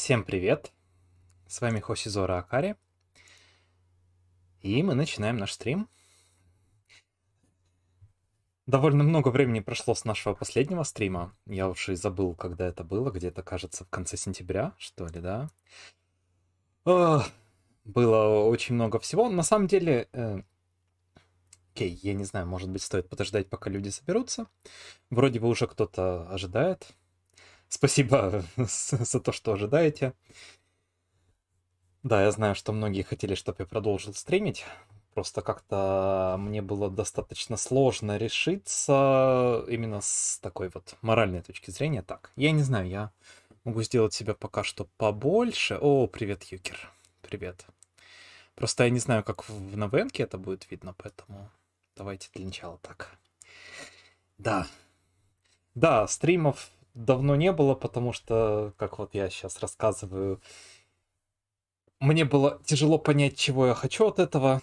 Всем привет! С вами Hoshizora Akari. И мы начинаем наш стрим. Довольно много времени прошло с нашего последнего стрима. Я уж и забыл, когда это было. Где-то, кажется, в конце сентября, что ли, да? Было очень много всего. На самом деле... Окей, я не знаю, может быть, стоит подождать, пока люди соберутся. Вроде бы уже кто-то ожидает. Спасибо за то, что ожидаете. Да, я знаю, что многие хотели, чтобы я продолжил стримить. Просто как-то мне было достаточно сложно решиться именно с такой вот моральной точки зрения. Так, я не знаю, я могу сделать себя пока что побольше. О, привет, Юкер. Привет. Просто я не знаю, как на ВН-ке это будет видно, поэтому давайте для начала так. Да. Да, стримов давно не было, потому что, как вот я сейчас рассказываю, мне было тяжело понять, чего я хочу от этого.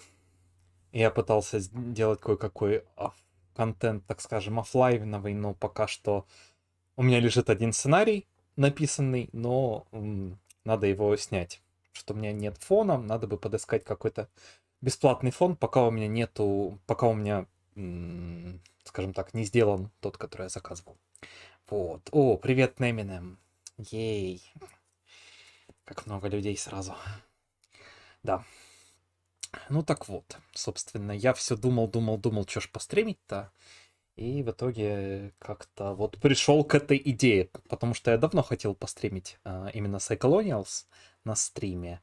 Я пытался сделать кое-какой контент, так скажем, оффлайновый, но пока что у меня лежит один сценарий написанный, но надо его снять. Что у меня нет фона, надо бы подыскать какой-то бесплатный фон, пока у меня нету, пока у меня, скажем так, не сделан тот, который я заказывал. Вот. О, привет, Неминем. Ей. Как много людей сразу. Да. Ну так вот, собственно, я все думал, что ж постримить-то. И в итоге как-то вот пришел к этой идее, потому что я давно хотел постримить именно Psycholonials на стриме.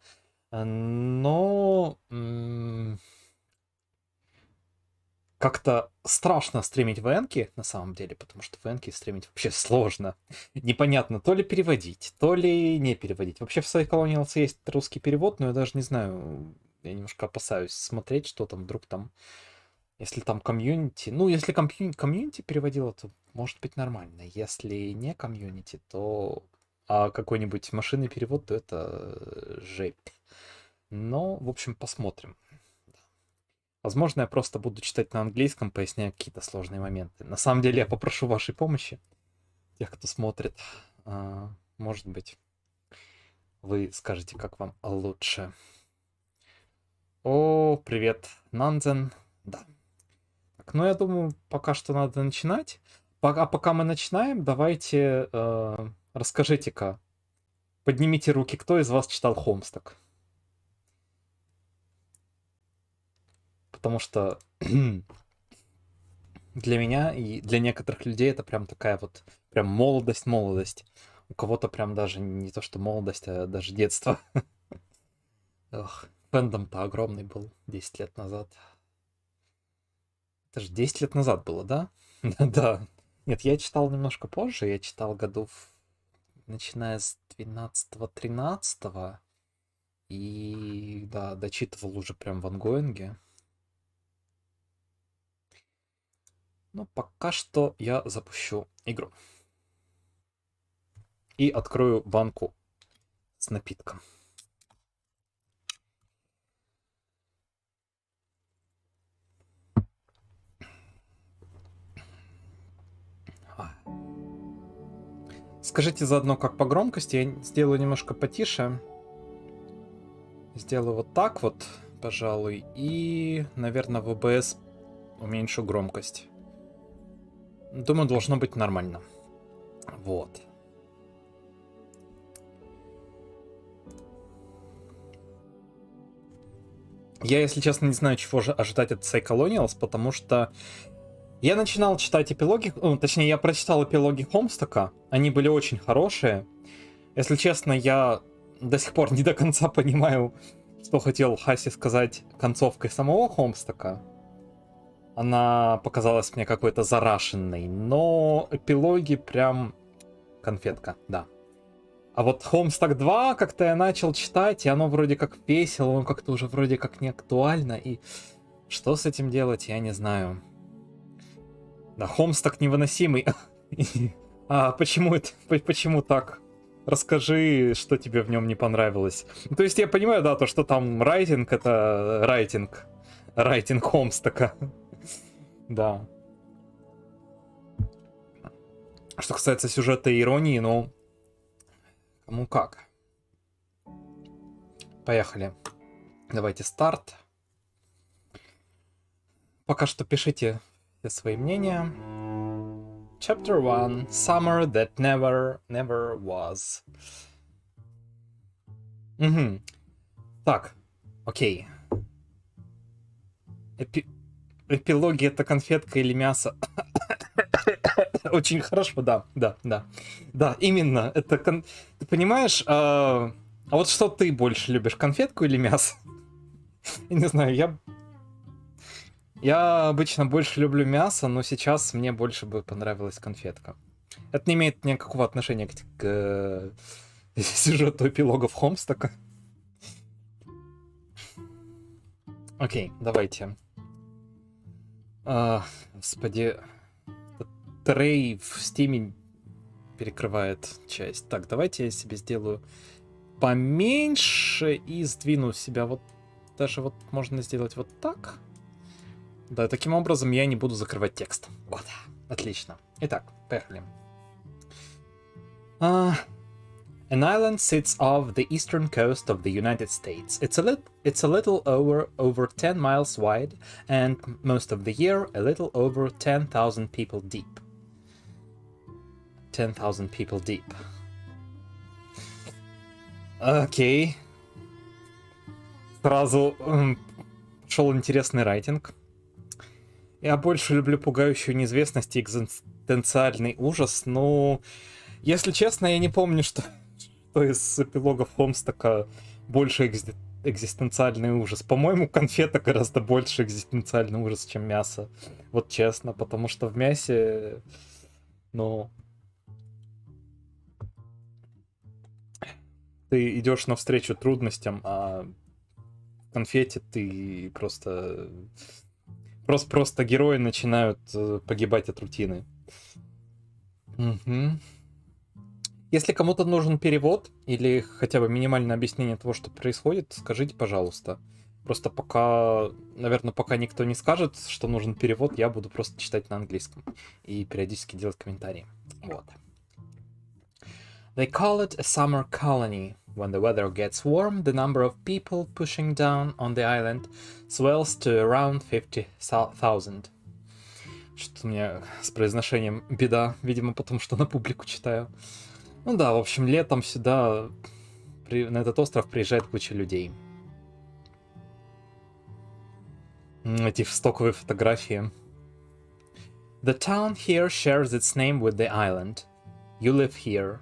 Но как-то страшно стримить ВНки на самом деле, потому что ВНки стримить вообще сложно. Непонятно, то ли переводить, то ли не переводить. Вообще в Psycholonials есть русский перевод, но я даже не знаю, я немножко опасаюсь смотреть, что там вдруг там, если там комьюнити. Ну, если комьюнити переводило, то может быть нормально. Если не комьюнити, то какой-нибудь машинный перевод, то это жесть. Но, в общем, посмотрим. Возможно, я просто буду читать на английском, поясняя какие-то сложные моменты. На самом деле, я попрошу вашей помощи, тех, кто смотрит. Может быть, вы скажете, как вам лучше. О, привет, Нанзен. Да. Так, ну, я думаю, пока что надо начинать. Пока мы начинаем, давайте расскажите-ка, поднимите руки, кто из вас читал Хомсток? Потому что для меня и для некоторых людей это прям такая вот, прям молодость. У кого-то прям даже не то, что молодость, а даже детство. Эх, фэндом-то огромный был 10 лет назад. Это же 10 лет назад было, да? Да. Нет, я читал немножко позже, я читал годов, начиная с 12-13, и, да, дочитывал уже прям в ангоинге. Но пока что я запущу игру. И открою банку с напитком. Скажите заодно, как по громкости. Я сделаю немножко потише. Сделаю вот так вот, пожалуй. И, наверное, в OBS уменьшу громкость. Думаю, должно быть нормально. Вот. Я, если честно, не знаю, чего же ожидать от Psycholonials, потому что я начинал читать эпилоги, точнее, я прочитал эпилоги Хомстока, они были очень хорошие. Если честно, я до сих пор не до конца понимаю, что хотел Хаси сказать концовкой самого Хомстока. Она показалась мне какой-то зарашенной, но эпилоги прям конфетка, да. А вот Homestuck 2 как-то я начал читать, и оно вроде как весело, оно как-то уже вроде как не актуально, и что с этим делать, я не знаю. Да, Homestuck невыносимый. А почему это? Почему так? Расскажи, что тебе в нем не понравилось. То есть я понимаю, да, то, что там райтинг, это райтинг. Райтинг Хомстака. Да. Что касается сюжета и иронии, ну... Кому как. Поехали. Давайте старт. Пока что пишите все свои мнения. Chapter 1. Summer that never was. Угу. Так, окей. Эпилоги — это конфетка или мясо? Очень хорошо, да. Да, именно. Это Ты понимаешь, а вот что ты больше любишь, конфетку или мясо? Я не знаю, я обычно больше люблю мясо, но сейчас мне больше бы понравилась конфетка. Это не имеет никакого отношения к сюжету эпилогов Хомстака. Окей, давайте. Господи, Трей в стиме перекрывает часть. Так, давайте я себе сделаю поменьше и сдвину себя вот, даже вот можно сделать вот так. Да, таким образом я не буду закрывать текст. Вот, отлично. Итак, поехали. An island sits off the eastern coast of the United States. It's a little over 10 miles wide, and most of the year a little over 10,000 people deep. 10,000 people deep. Окей. Сразу шел интересный райтинг. Я больше люблю пугающую неизвестность и экзистенциальный ужас, но, если честно, я не помню, что из эпилогов Хомстака больше экзистенциальный ужас. По-моему, конфета гораздо больше экзистенциальный ужас, чем мясо. Вот честно, потому что в мясе, ну, ты идешь навстречу трудностям, а в конфете ты просто герои начинают погибать от рутины. Угу. Если кому-то нужен перевод или хотя бы минимальное объяснение того, что происходит, скажите, пожалуйста. Просто пока, наверное, пока никто не скажет, что нужен перевод, я буду просто читать на английском и периодически делать комментарии. Вот. They call it a summer colony. When the weather gets warm, the number of people pushing down on the island swells to around 50,000. Что-то у меня с произношением беда, видимо, потому что на публику читаю. Ну да, в общем, летом сюда, на этот остров приезжает куча людей. Эти стоковые фотографии. The town here shares its name with the island. You live here.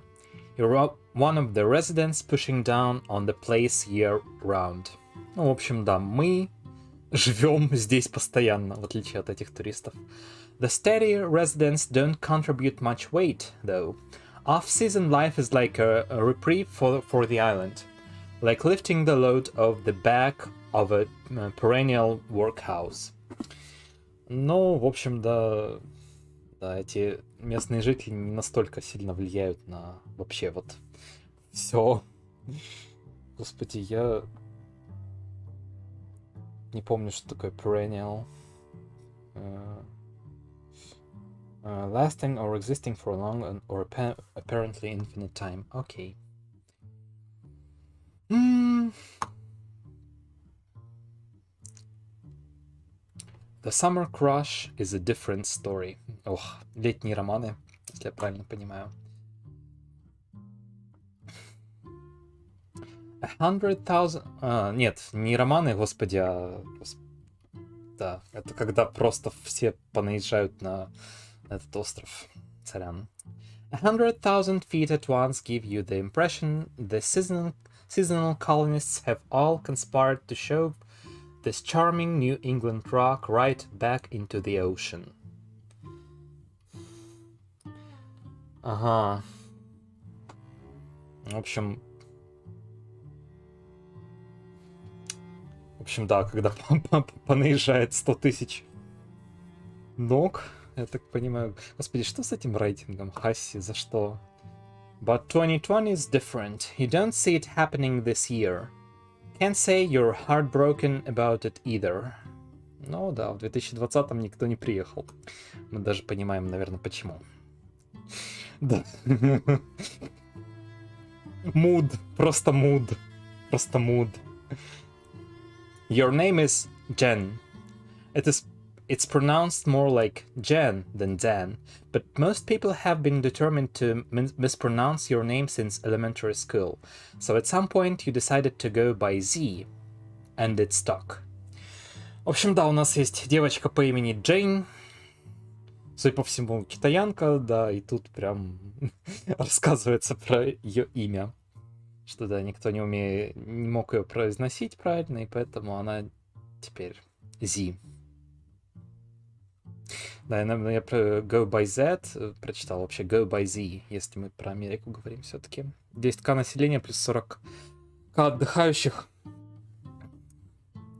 You're one of the residents pushing down on the place year-round. Ну, в общем, да, мы живем здесь постоянно, в отличие от этих туристов. The steady residents don't contribute much weight, though. Off-season life is like a reprieve for the island, like lifting the load of the back of a perennial workhouse. Ну, в общем, да, эти местные жители не настолько сильно влияют на вообще вот все. Господи, я не помню, что такое perennial. Lasting or existing for a long or apparently infinite time. Okay. The Summer Crush is a different story. Ох, летние романы, если я правильно понимаю. 100,000... нет, не романы, господи, да, это когда просто все понаезжают на этот остров. Сорян. 100,000 feet at once give you the impression the seasonal colonists have all conspired to shove this charming New England rock right back into the ocean. Ага. В общем, да, когда понаезжает 100 тысяч ног, я так понимаю. Господи, что с этим рейтингом? Хасси, за что? But 2020 is different. You don't see it happening this year. Can't say you're heartbroken about it either. Ну да, в 2020-м никто не приехал. Мы даже понимаем, наверное, почему. Да. Муд. Просто муд. Your name is Jen. It's pronounced more like Jen than Dan, but most people have been determined to mispronounce your name since elementary school. So at some point you decided to go by Z, and it stuck. В общем, да, у нас есть девочка по имени Джейн. Судя по всему, китаянка, да, и тут прям рассказывается про ее имя. Что да, никто не мог ее произносить правильно, и поэтому она теперь Z. Да, я про Go by Z прочитал вообще Go by Z, если мы про Америку говорим все-таки. 10к населения плюс 40к отдыхающих,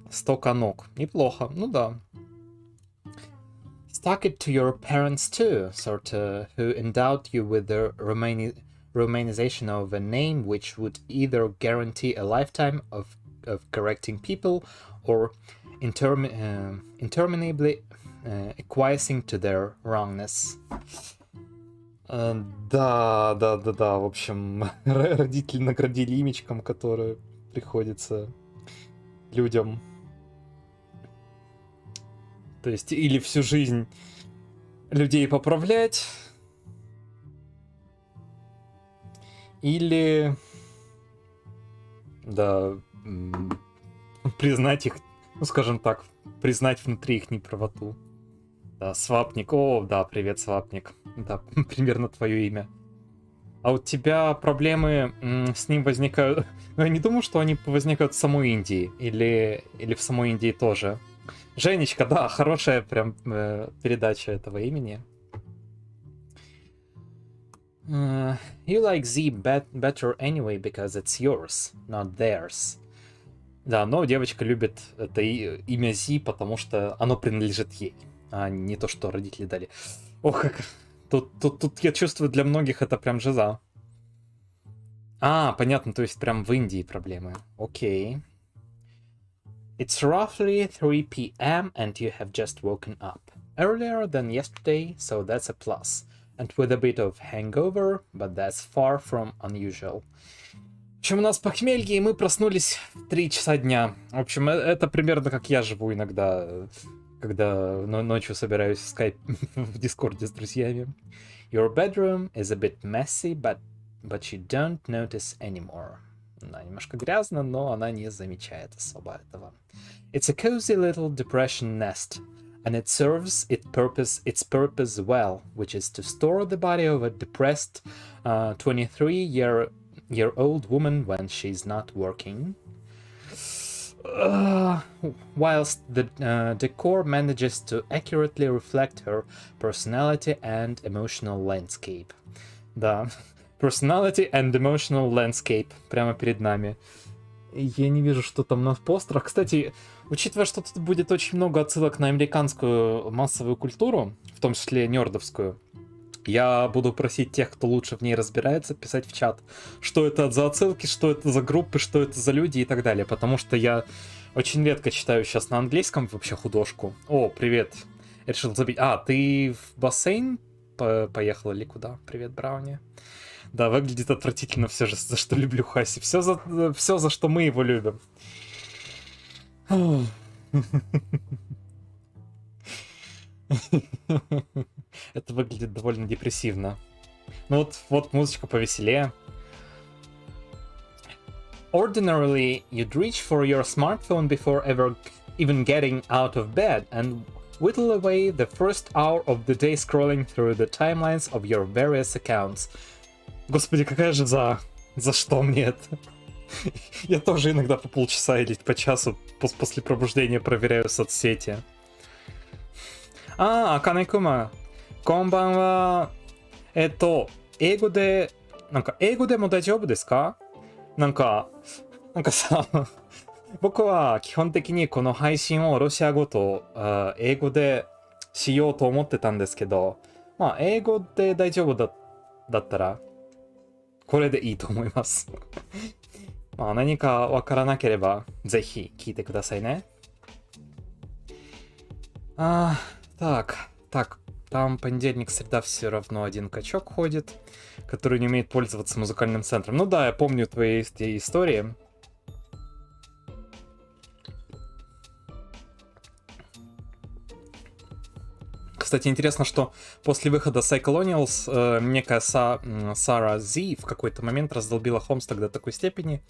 100к ног. Неплохо, ну да. Stuck it to your parents too, sort of, who endowed you with the romanization of a name which would either guarantee a lifetime of correcting people or interminably acquiescing to their wrongness. Да, в общем, родители наградили имечком, которое приходится людям. То есть или всю жизнь людей поправлять, или, да, признать их, ну, скажем так, признать внутри их неправоту. Да, Свапник, о, да, привет, Свапник. Да, примерно твое имя. А у тебя проблемы с ним возникают... Ну, я не думаю, что они возникают в самой Индии, или в самой Индии тоже. Женечка, да, хорошая прям передача этого имени. You like Z better anyway because it's yours, not theirs. Да, но девочка любит это имя Z, потому что оно принадлежит ей, а не то, что родители дали. Ох, как... Тут я чувствую, для многих это прям жиза. А, понятно, то есть прям в Индии проблемы. Окей. It's roughly 3 p.m. and you have just woken up. Earlier than yesterday, so that's a plus. And with a bit of hangover, but that's far from unusual. В общем, у нас похмелье, и мы проснулись в 3 часа дня. В общем, это примерно как я живу иногда, когда ночью собираюсь в скайп в дискорде с друзьями. Your bedroom is a bit messy, but you don't notice anymore. Да, немножко грязно, но она не замечает особо этого. It's a cozy little depression nest, and it serves its purpose well, which is to store the body of a depressed 23-year-old woman when she's not working. Whilst the decor manages to accurately reflect her personality and emotional landscape. Да. Personality and emotional landscape. Прямо перед нами. Я не вижу, что там на постерах. Кстати, учитывая, что тут будет очень много отсылок на американскую массовую культуру, в том числе нердовскую, я буду просить тех, кто лучше в ней разбирается, писать в чат, что это за отсылки, что это за группы, что это за люди и так далее. Потому что я очень редко читаю сейчас на английском вообще художку. О, привет. Решил забить. А, ты в бассейн поехал или куда? Привет, Брауни. Да, выглядит отвратительно все же, за что люблю Хаси. Все, за что мы его любим. Это выглядит довольно депрессивно. Ну вот музычка повеселее. Ordinarily, you'd reach for your smartphone before even getting out of bed and whittle away the first hour of the day scrolling through the timelines of your various accounts. Господи, какая же за что мне это? Я тоже иногда по полчаса или по часу после пробуждения проверяю соцсети. А, Акане-кума, конбанва. 英語でも大丈夫ですか？なんかさ、僕は基本的にこの配信をロシア語と英語でしようと思ってたんですけど、まあ英語で大丈夫だったらこれでいいと思います。まあ何かわからなければぜひ聞いてくださいね。Так, там понедельник, среда все равно один качок ходит, который не умеет пользоваться музыкальным центром. Ну да, я помню твои истории. Кстати, интересно, что после выхода Psycholonials некая Сара Зи в какой-то момент раздолбила Хомстаг до такой степени,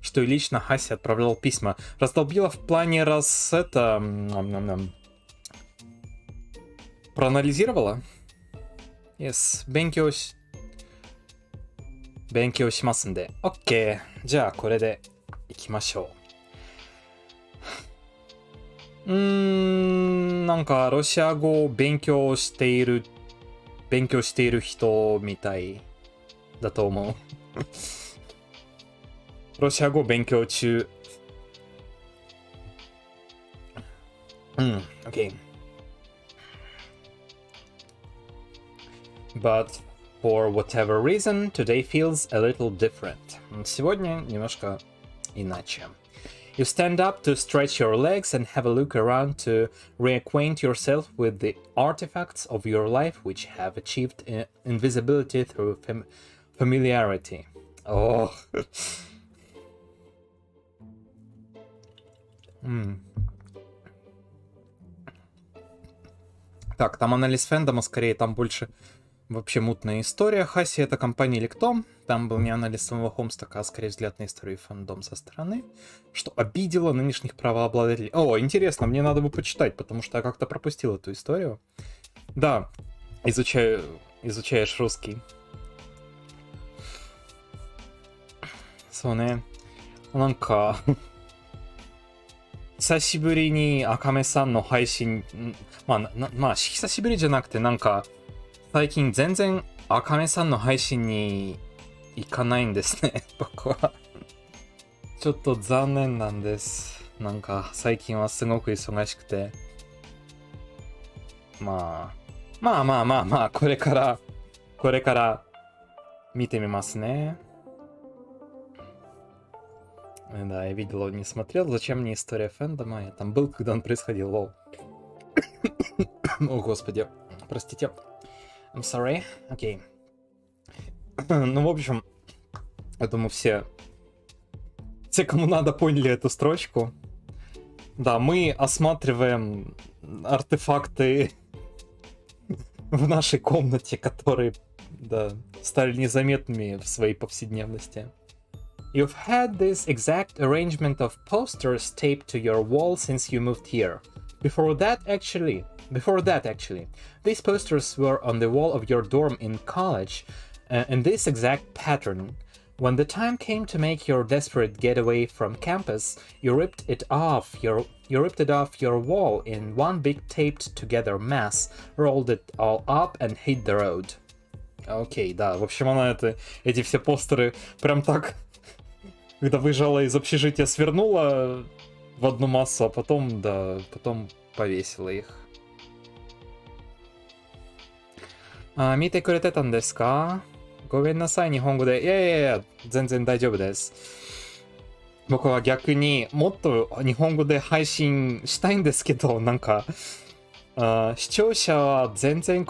что и лично Хаси отправлял письма. Раздолбила в плане проанализировала? Yes, 勉強しますんで。OK。じゃあ、これでいきましょう。なんか、ロシア語を勉強している人みたいだと思う。ロシア語勉強中。OK。But for whatever reason, today feels a little different. Сегодня немножко иначе. You stand up to stretch your legs and have a look around to reacquaint yourself with the artifacts of your life which have achieved invisibility through familiarity. Oh. Так, там анализ фэндома, скорее, там больше вообще мутная история. Хаси — это компания или кто? Там был не анализ самого Хомстака, а скорее взгляд на историю фэндом со стороны, что обидело нынешних правообладателей. О, интересно, мне надо бы почитать, потому что я как-то пропустил эту историю. Да, изучаешь русский. そうね。なんか久しぶりに赤目さんの配信、久しぶりじゃなくて、なんか最近全然赤目さんの配信に行かないんですね、僕は。ちょっと残念なんです。なんか最近はすごく忙しくて。まあ、これから見てみますね。Да, я видел, он не смотрел. Зачем мне история фэндома? Я там был, когда он происходил. Лол. О, господи. Простите. I'm sorry. Окей. Ну, в общем, я думаю, все, кому надо, поняли эту строчку. Да, мы осматриваем артефакты в нашей комнате, которые, да, стали незаметными в своей повседневности. You've had this exact arrangement of posters taped to your wall since you moved here. Before that, actually, these posters were on the wall of your dorm in college, in this exact pattern. When the time came to make your desperate getaway from campus, you ripped it off your wall in one big taped-together mass, rolled it all up, and hit the road. Окей, да, в общем, она эти все постеры прям так, когда выезжала из общежития, свернула в одну массу, а потом повесила их. 見てくれてたんですか？ごめんなさい、日本語で。いや、全然大丈夫です。僕は逆にもっと日本語で配信したいんですけど、なんか、視聴者は全然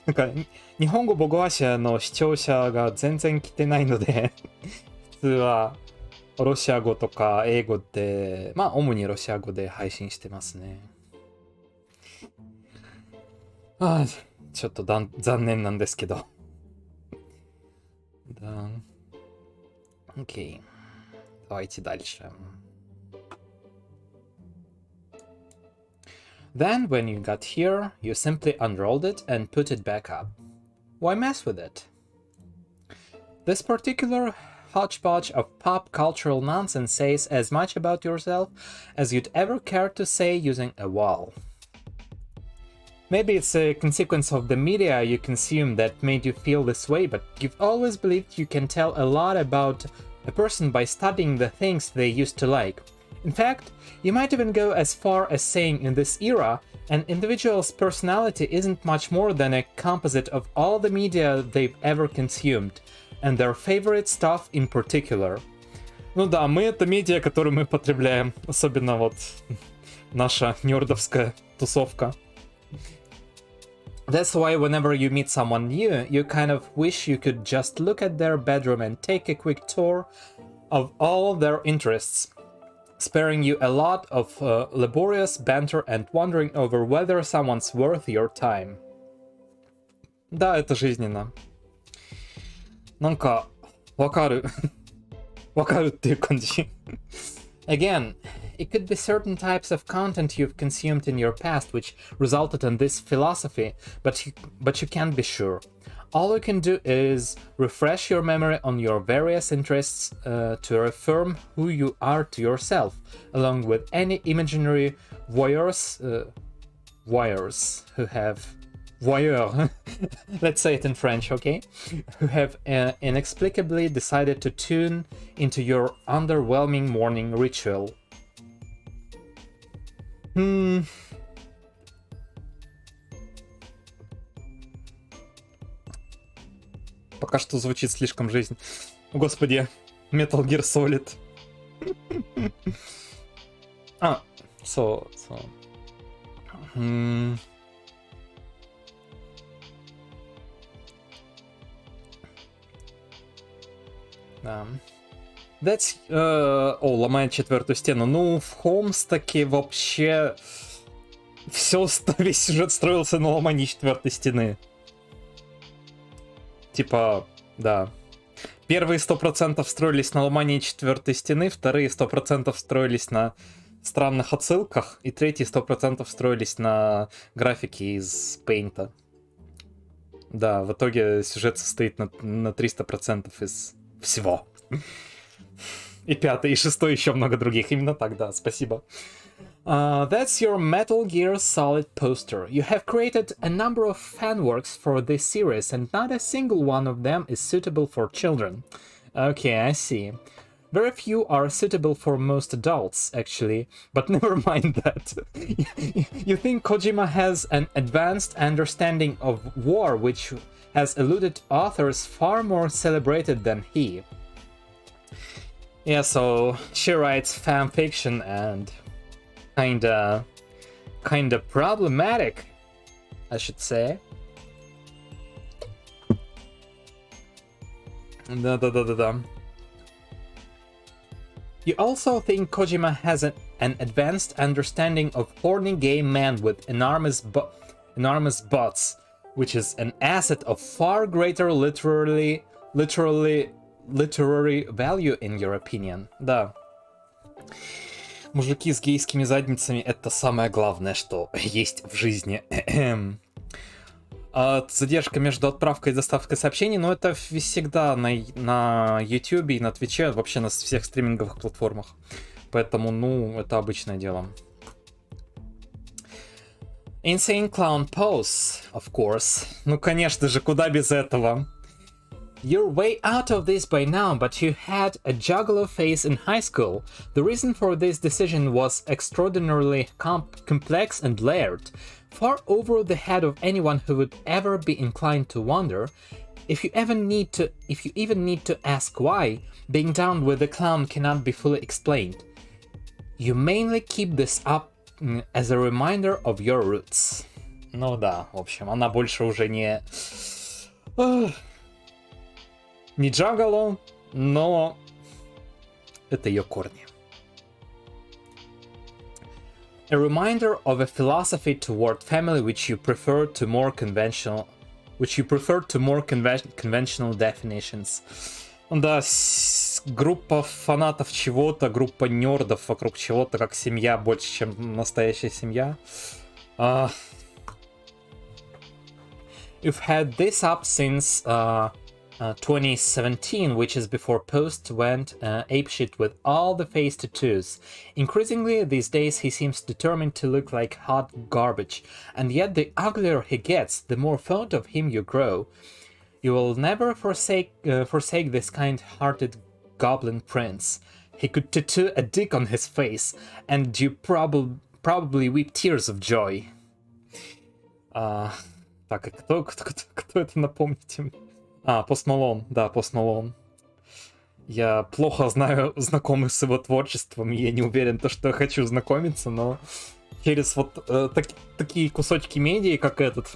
なんか、日本語母語話者の視聴者が全然来てないので、普通はロシア語とか英語で、主にロシア語で配信してますね。ちょっと残念なんですけど。Окей. Давайте дальше. Then, when you got here, you simply unrolled it and put it back up. Why mess with it? This particular hodgepodge of pop cultural nonsense says as much about yourself as you'd ever care to say using a wall. Maybe it's a consequence of the media you consume that made you feel this way, but you've always believed you can tell a lot about a person by studying the things they used to like. In fact, you might even go as far as saying in this era, an individual's personality isn't much more than a composite of all the media they've ever consumed, and their favorite stuff in particular. Ну да, мы — это медиа, которые мы потребляем, особенно вот наша нердовская тусовка. That's why whenever you meet someone new, you kind of wish you could just look at their bedroom and take a quick tour of all their interests. sparing you a lot of laborious banter and wondering over whether someone's worth your time. Да, это жизненно. なんか、わかる。わかるっていう感じ。Again, it could be certain types of content you've consumed in your past which resulted in this philosophy, but you can't be sure. All you can do is refresh your memory on your various interests to affirm who you are to yourself, along with any imaginary voyeurs who have voyeur, let's say it in French, okay? Who have inexplicably decided to tune into your underwhelming morning ritual. Пока что звучит слишком жизнь. Господи, Metal Gear Solid. That's... ломает четвертую стену. Ну, в Холмс-таки вообще... Весь сюжет строился на ломании четвертой стены. Типа, да. Первые 100% строились на ломании четвертой стены, вторые 100% строились на странных отсылках, и третьи 100% строились на графике из Paint'а. Да, в итоге сюжет состоит на 300% из всего. И пятый, и шестой, еще много других. Именно так, да, спасибо. That's your Metal Gear Solid poster. You have created a number of fanworks for this series, and not a single one of them is suitable for children. Okay, I see. Very few are suitable for most adults, actually, but never mind that. You think Kojima has an advanced understanding of war, which has eluded authors far more celebrated than he. Yeah, so she writes fanfiction and kinda problematic, I should say. Да. You also think Kojima has an advanced understanding of horny gay men with enormous butts, which is an asset of far greater literary value in your opinion. Да. Мужики с гейскими задницами — это самое главное, что есть в жизни. Задержка между отправкой и доставкой сообщений, но это всегда на YouTube и на Twitch, вообще на всех стриминговых платформах. Поэтому, ну, это обычное дело. Insane Clown Pose, of course. Ну, конечно же, куда без этого? You're way out of this by now, but you had a juggalo face in high school. The reason for this decision was extraordinarily complex and layered, far over the head of anyone who would ever be inclined to wonder. If you even need to ask why, being down with the clown cannot be fully explained. You mainly keep this up as a reminder of your roots. Ну да, в общем, она больше уже не джагало, но это ее корни. A reminder of a philosophy toward family which you prefer to more conventional definitions. Да, группа фанатов чего-то, группа нердов вокруг чего-то, как семья больше, чем настоящая семья. You've had this up since 2017, which is before Post went apeshit with all the face tattoos. Increasingly these days he seems determined to look like hot garbage, and yet the uglier he gets, the more fond of him you grow. You will never forsake this kind-hearted goblin prince. He could tattoo a dick on his face, and you probably weep tears of joy. Так, кто это, напомните? Пост Малон, да, Пост Малон. Я плохо знакомы с его творчеством, и я не уверен, что я хочу знакомиться, но через вот такие кусочки медиа, как этот,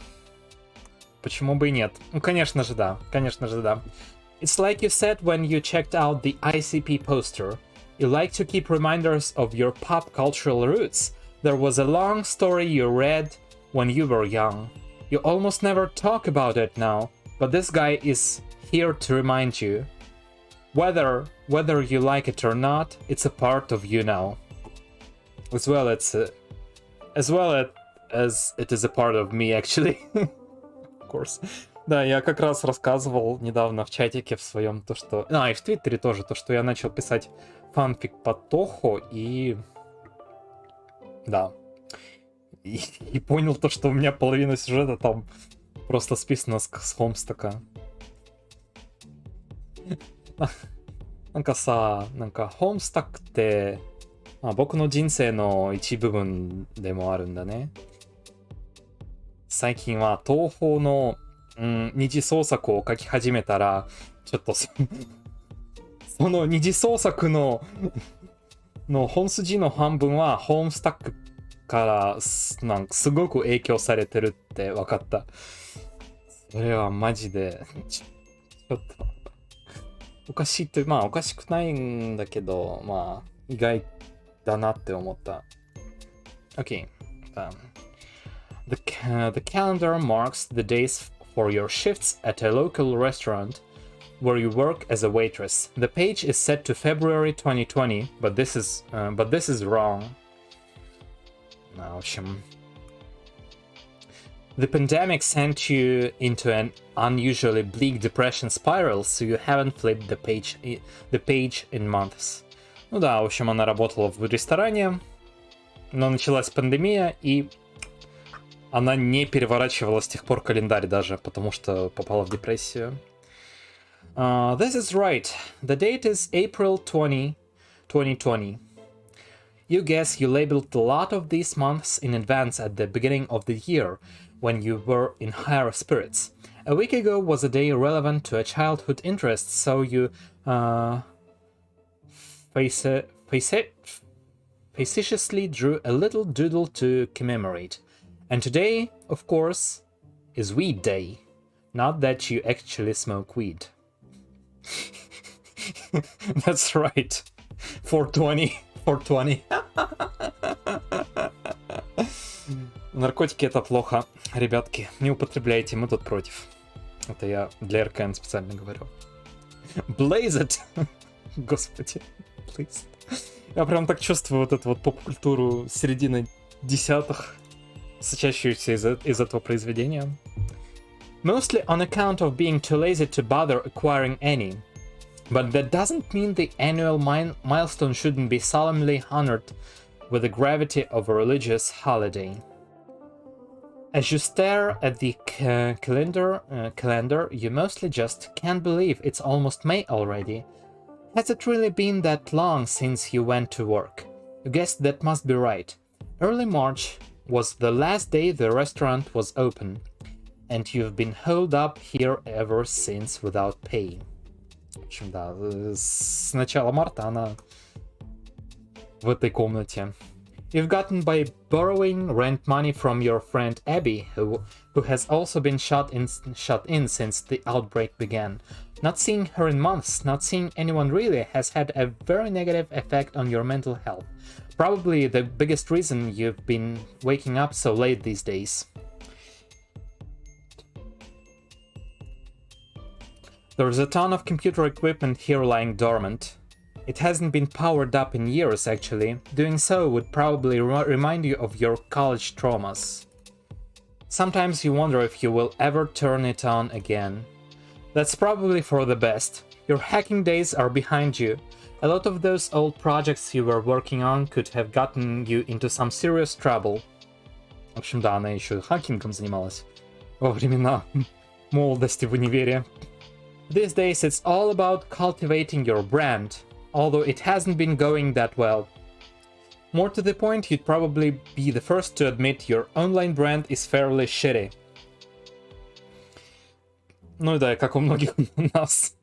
почему бы и нет? Ну, конечно же, да. It's like you said when you checked out the ICP poster. You like to keep reminders of your pop cultural roots. There was a long story you read when you were young. You almost never talk about it now, but this guy is here to remind you. Whether you like it or not, it's a part of you now. As well as it is a part of me, actually. Of course. Да, я как раз рассказывал недавно в чатике в своем то, что... и в Твиттере тоже, то, что я начал писать фанфик по Тохо, и... Да. И понял то, что у меня половина сюжета там просто списана с Хомстака. なんかさ、なんかホームスタックって、僕の人生の一部分でもあるんだね。最近は東宝の、二次創作を書き始めたら、ちょっとその二次創作の本筋の半分はホームスタックからなんかすごく影響されてるって分かった。それはマジでちょっとおかしいって、おかしくないんだけど、意外だなって思った。Okay. The calendar marks the days for your shifts at a local restaurant where you work as a waitress. The page is set to February 2020, but this is wrong. В общем, the pandemic sent you into an unusually bleak depression spiral, so you haven't flipped the page in months. Ну да, в общем, она работала в ресторане, но началась пандемия, и она не переворачивала с тех пор календарь даже, потому что попала в депрессию. This is right. The date is April 20, 2020. You guess you labeled a lot of these months in advance at the beginning of the year, when you were in higher spirits. A week ago was a day relevant to a childhood interest, so you facetiously drew a little doodle to commemorate. And today, of course, is Weed Day. Not that you actually smoke weed. That's right. 420. 420. Наркотики — это плохо. Ребятки, не употребляйте, мы тут против. Это я для РКН специально говорю. Blaze it! Господи, please. Я прям так чувствую вот эту вот поп-культуру середины десятых, сочащуюся из этого произведения. Mostly on account of being too lazy to bother acquiring any. But that doesn't mean the annual milestone shouldn't be solemnly honored with the gravity of a religious holiday. As you stare at the calendar, you mostly just can't believe it's almost May already. Has it really been that long since you went to work? You guess that must be right. Early March was the last day the restaurant was open, and you've been holed up here ever since without pay. В общем, да, с начала марта она в этой комнате. You've gotten by borrowing rent money from your friend Abby, who has also been shut in since the outbreak began. Not seeing her in months, not seeing anyone really, has had a very negative effect on your mental health. Probably the biggest reason you've been waking up so late these days. There's a ton of computer equipment here lying dormant. It hasn't been powered up in years, actually. Doing so would probably remind you of your college traumas. Sometimes you wonder if you will ever turn it on again. That's probably for the best. Your hacking days are behind you. A lot of those old projects you were working on could have gotten you into some serious trouble. В общем, да, она еще хакингом занималась во времена молодости в универе. These days it's all about cultivating your brand, although it hasn't been going that well. More to the point, you'd probably be the first to admit your online brand is fairly shitty. Ну да, как у многих у нас.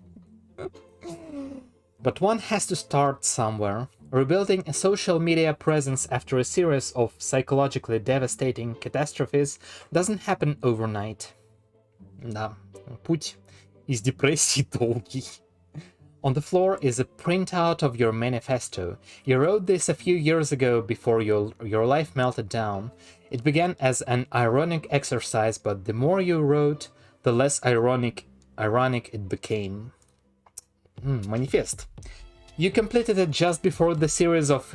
But one has to start somewhere. Rebuilding a social media presence after a series of psychologically devastating catastrophes doesn't happen overnight. Да, путь из депрессии долгий. On the floor is a printout of your manifesto. You wrote this a few years ago before your life melted down. It began as an ironic exercise, but the more you wrote, the less ironic it became. Manifest. You completed it just before the series of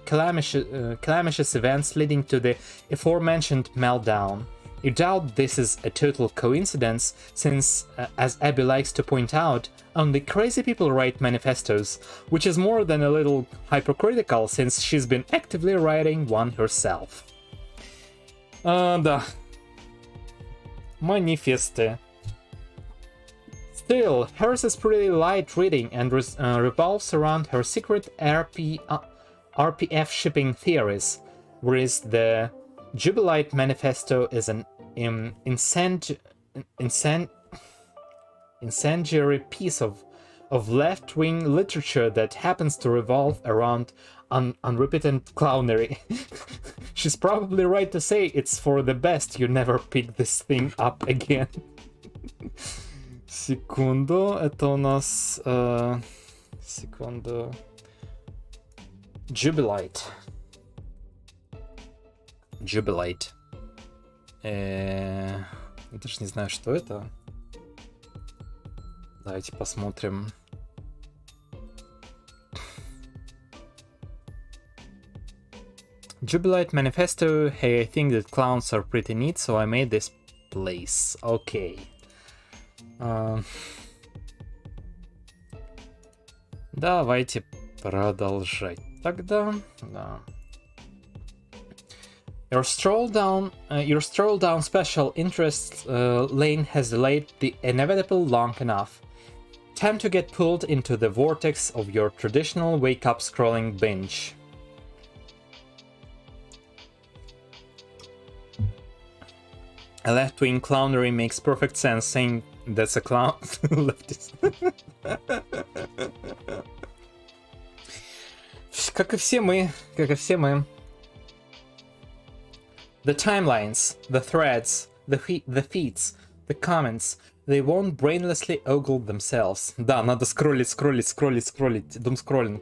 calamitous events leading to the aforementioned meltdown. You doubt this is a total coincidence, since, as Abby likes to point out, only crazy people write manifestos, which is more than a little hypocritical, since she's been actively writing one herself. Да. Манифесты. Still, hers is pretty light reading and revolves around her secret RPF shipping theories, whereas the Jubilite Manifesto is an incendiary piece of left-wing literature that happens to revolve around unrepentant clownery. She's probably right to say it's for the best you never pick this thing up again. Секунду, это у нас... секунду... Jubilite. Jubilite. Я даже не знаю, что это. Давайте посмотрим. Jubilite Manifesto. Hey, I think that clowns are pretty neat, so I made this place. Okay. Давайте продолжать тогда. Да. Your stroll down special interest lane has delayed the inevitable long enough. Time to get pulled into the vortex of your traditional wake-up scrolling binge. A left-wing clownery makes perfect sense, saying that's a clown. Leftist. Как и все мы. The timelines, the threads, the feeds, the comments, they won't brainlessly ogle themselves. Да, надо скроллить, doomscrolling.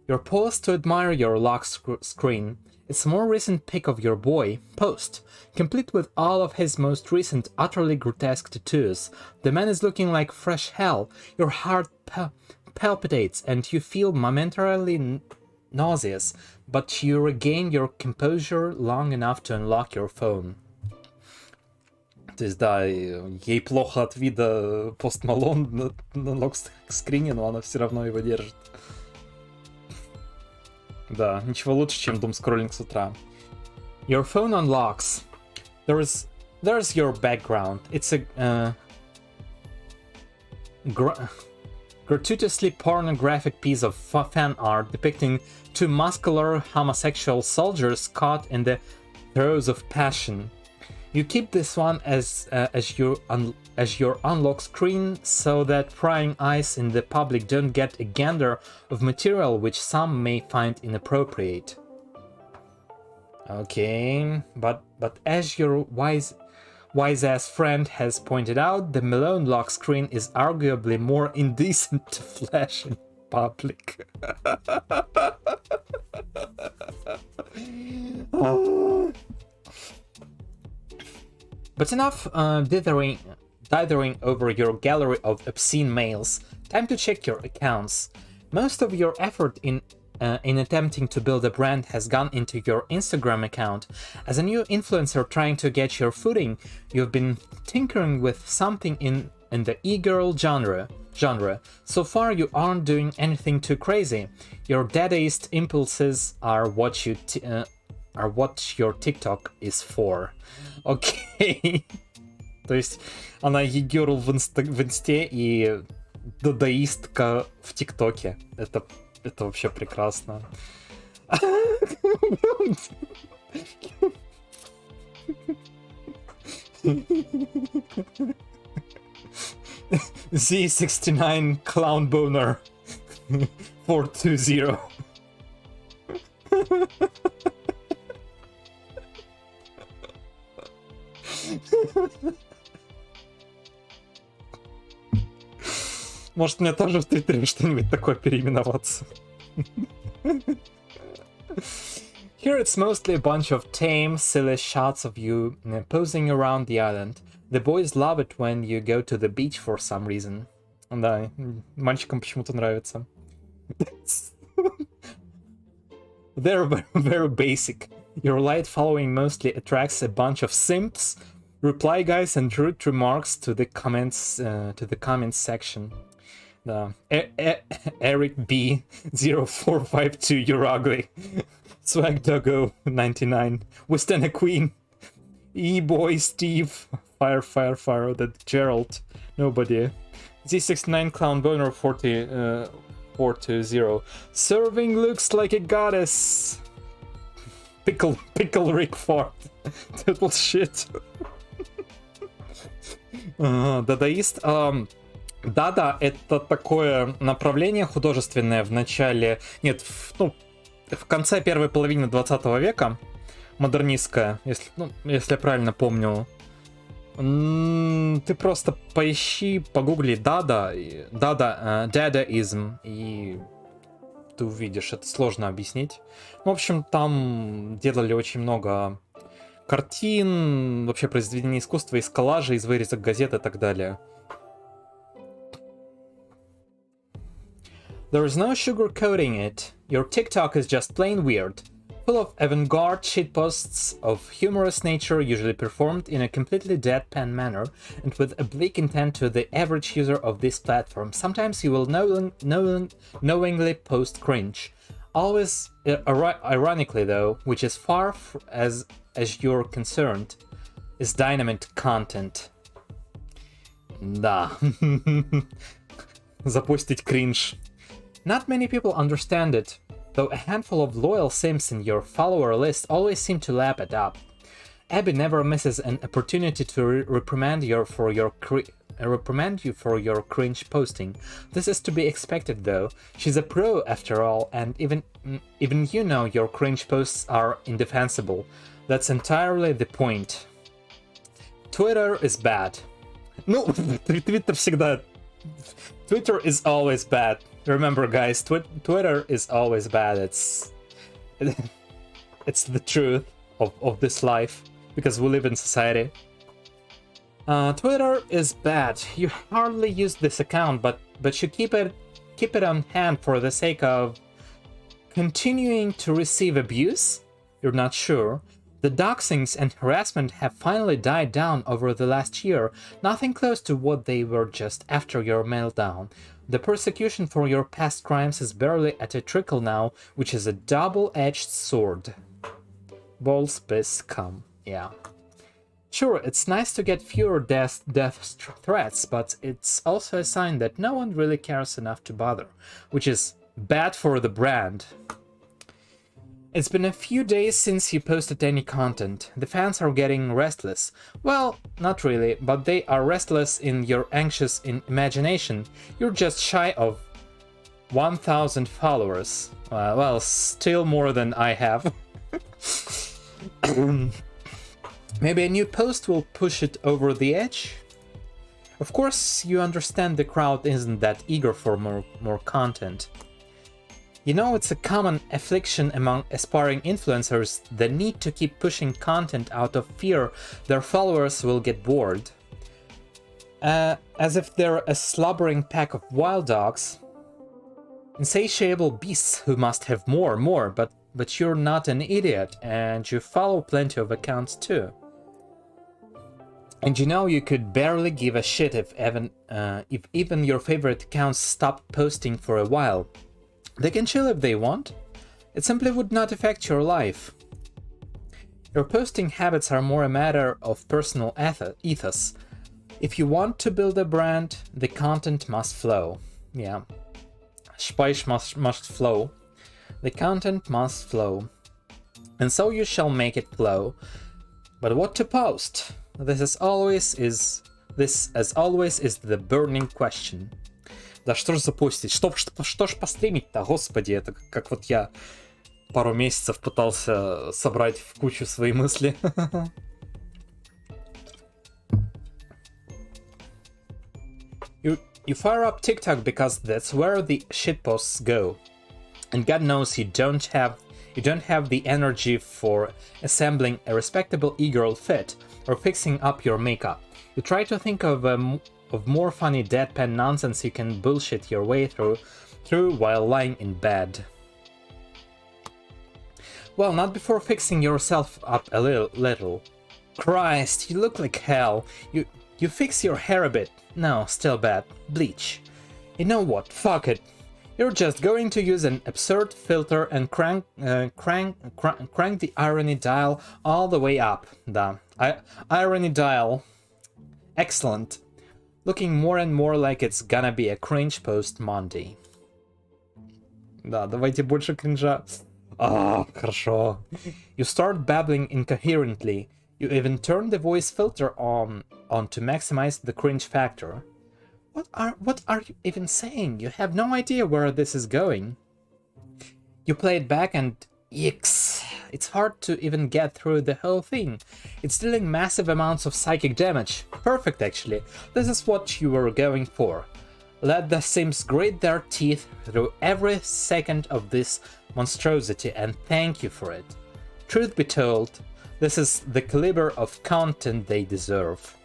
You're paused to admire your lock screen. It's a more recent pic of your boy, Post, complete with all of his most recent utterly grotesque tattoos. The man is looking like fresh hell. Your heart palpitates and you feel momentarily nauseous, but you regain your composure long enough to unlock your phone. То есть, да, ей плохо от вида Пост Малон на локскрине, но она все равно его держит. Да, ничего лучше, чем doomscrolling с утра. Your phone unlocks. There's your background. It's a gratuitously pornographic piece of fan art depicting two muscular homosexual soldiers caught in the throes of passion. You keep this one as your unlock screen so that prying eyes in the public don't get a gander of material which some may find inappropriate. Okay, but as your wise-ass friend has pointed out, the Malone lock screen is arguably more indecent to flash in public. But enough dithering over your gallery of obscene mails. Time to check your accounts. Most of your effort in attempting to build a brand has gone into your Instagram account. As a new influencer trying to get your footing, you've been tinkering with something in the e-girl genre. So far, you aren't doing anything too crazy. Your dadaist impulses are what your TikTok is for. Окей. То есть она e-girl в инсте и дадаистка в ТикТоке. Это вообще прекрасно. Z69 Clown Boner 420. Может, мне тоже в Твиттере что-нибудь такое переименоваться. Here it's mostly a bunch of tame, silly shots of you posing around the island. The boys love it when you go to the beach for some reason. Да, мальчикам почему-то нравится. They're very basic. Your light following mostly attracts a bunch of simps, reply guys, and rude remarks to the comments section. Да. Eric B 0452, you're ugly. Swag Doggo 99. We stand a queen. E-boy Steve. Fire. That Gerald. Nobody. Z69 Clown Boner 420. Serving looks like a goddess. Pickle Rick Fart. Total shit. Дадаист. Дада — это такое направление художественное в начале... Нет, в конце первой половины 20 века. Модернистское, если я правильно помню. Ты просто поищи, погугли дадаизм, и ты увидишь, это сложно объяснить. В общем, там делали очень много картин, вообще произведений искусства, из коллажей, из вырезок газет и так далее. There is no sugarcoating it. Your TikTok is just plain weird. Full of avant-garde shitposts of humorous nature, usually performed in a completely deadpan manner and with oblique intent to the average user of this platform. Sometimes you will knowingly post cringe. Always ironically though, which is far as you're concerned, is dynamite content. Да. Запустить кринж. Not many people understand it, though a handful of loyal simps in your follower list always seem to lap it up. Abby never misses an opportunity to reprimand you for your cringe posting. This is to be expected though. She's a pro after all, and even you know your cringe posts are indefensible. That's entirely the point. Twitter is bad. Ну, Twitter всегда... Twitter is always bad. Remember, guys, Twitter is always bad. It's the truth of this life, because we live in society. Twitter is bad. You hardly use this account, but you keep it on hand for the sake of continuing to receive abuse? You're not sure? The doxings and harassment have finally died down over the last year, nothing close to what they were just after your meltdown. The persecution for your past crimes is barely at a trickle now, which is a double-edged sword. Balls, piss, cum. Yeah. Sure, it's nice to get fewer death threats, but it's also a sign that no one really cares enough to bother, which is bad for the brand. It's been a few days since you posted any content. The fans are getting restless. Well, not really, but they are restless in your anxious imagination. You're just shy of 1,000 followers. Well, still more than I have. Maybe a new post will push it over the edge? Of course, you understand the crowd isn't that eager for more content. You know, it's a common affliction among aspiring influencers, the need to keep pushing content out of fear their followers will get bored. As if they're a slobbering pack of wild dogs. Insatiable beasts who must have more, but you're not an idiot, and you follow plenty of accounts too. And you know you could barely give a shit if even your favorite accounts stopped posting for a while. They can chill if they want. It simply would not affect your life. Your posting habits are more a matter of personal ethos. If you want to build a brand, the content must flow. Yeah. Spice must flow. The content must flow. And so you shall make it flow. But what to post? This as always is the burning question. Да что ж запостить? Что ж постримить-то, господи, это как вот я пару месяцев пытался собрать в кучу свои мысли. You fire up TikTok because that's where the shitposts go. And God knows you don't have the energy for assembling a respectable e-girl fit or fixing up your makeup. You try to think of more funny deadpan nonsense you can bullshit your way through while lying in bed. Well, not before fixing yourself up a little. Christ, you look like hell. You fix your hair a bit. No, still bad. Bleach. You know what? Fuck it. You're just going to use an absurd filter and crank the irony dial all the way up. Да. Irony dial. Excellent. Looking more and more like it's gonna be a cringe post Monday. Да, давайте больше кринжа. Хорошо. You start babbling incoherently. You even turn the voice filter on to maximize the cringe factor. What are you even saying? You have no idea where this is going. You play it back and yikes. It's hard to even get through the whole thing. It's dealing massive amounts of psychic damage. Perfect, actually. This is what you were going for. Let the Sims grate their teeth through every second of this monstrosity and thank you for it. Truth be told, this is the caliber of content they deserve.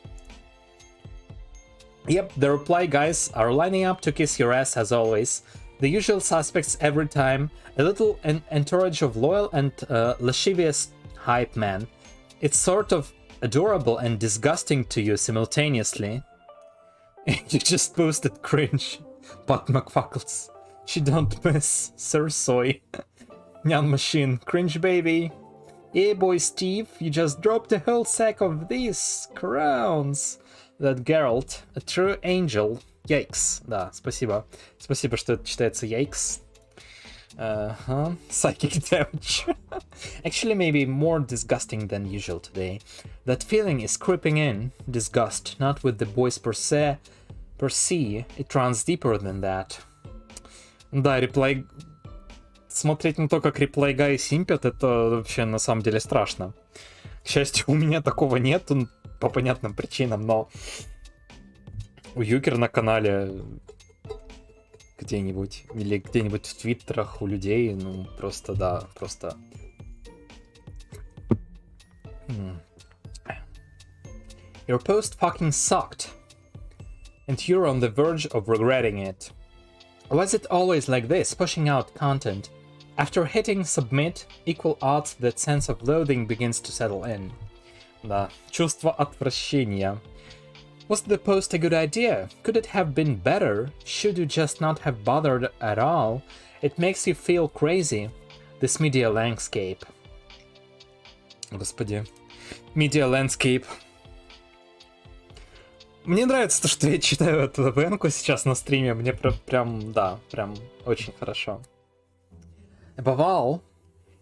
Yep, the reply guys are lining up to kiss your ass as always. The usual suspects every time, a little entourage of loyal and lascivious hype man. It's sort of adorable and disgusting to you simultaneously. You just posted cringe. But McFuckles. She don't miss. Sir Soy. Nyan Machine. Cringe baby. Yeah boy Steve, you just dropped a whole sack of these crowns. That Geralt, a true angel. Yikes. Да, спасибо. Спасибо, что это читается yikes. Psychic damage. Actually, maybe more disgusting than usual today. That feeling is creeping in. Disgust, not with the boys per se. It runs deeper than that. Да, реплай... Смотреть на то, как реплай гай симпят, это вообще на самом деле страшно. К счастью, у меня такого нет, по понятным причинам, но у Юкер на канале где-нибудь, или где-нибудь в твиттерах у людей, ну, просто, да, просто... Your post fucking sucked, and you're on the verge of regretting it. Was it always like this, pushing out content? After hitting submit, equal odds that sense of loathing begins to settle in. Да, чувство отвращения. Was the post a good idea? Could it have been better? Should you just not have bothered at all? It makes you feel crazy. This media landscape. Господи. Media landscape. Мне нравится то, что я читаю эту ВН-ку сейчас на стриме. Мне прям, да, прям очень хорошо. Above all,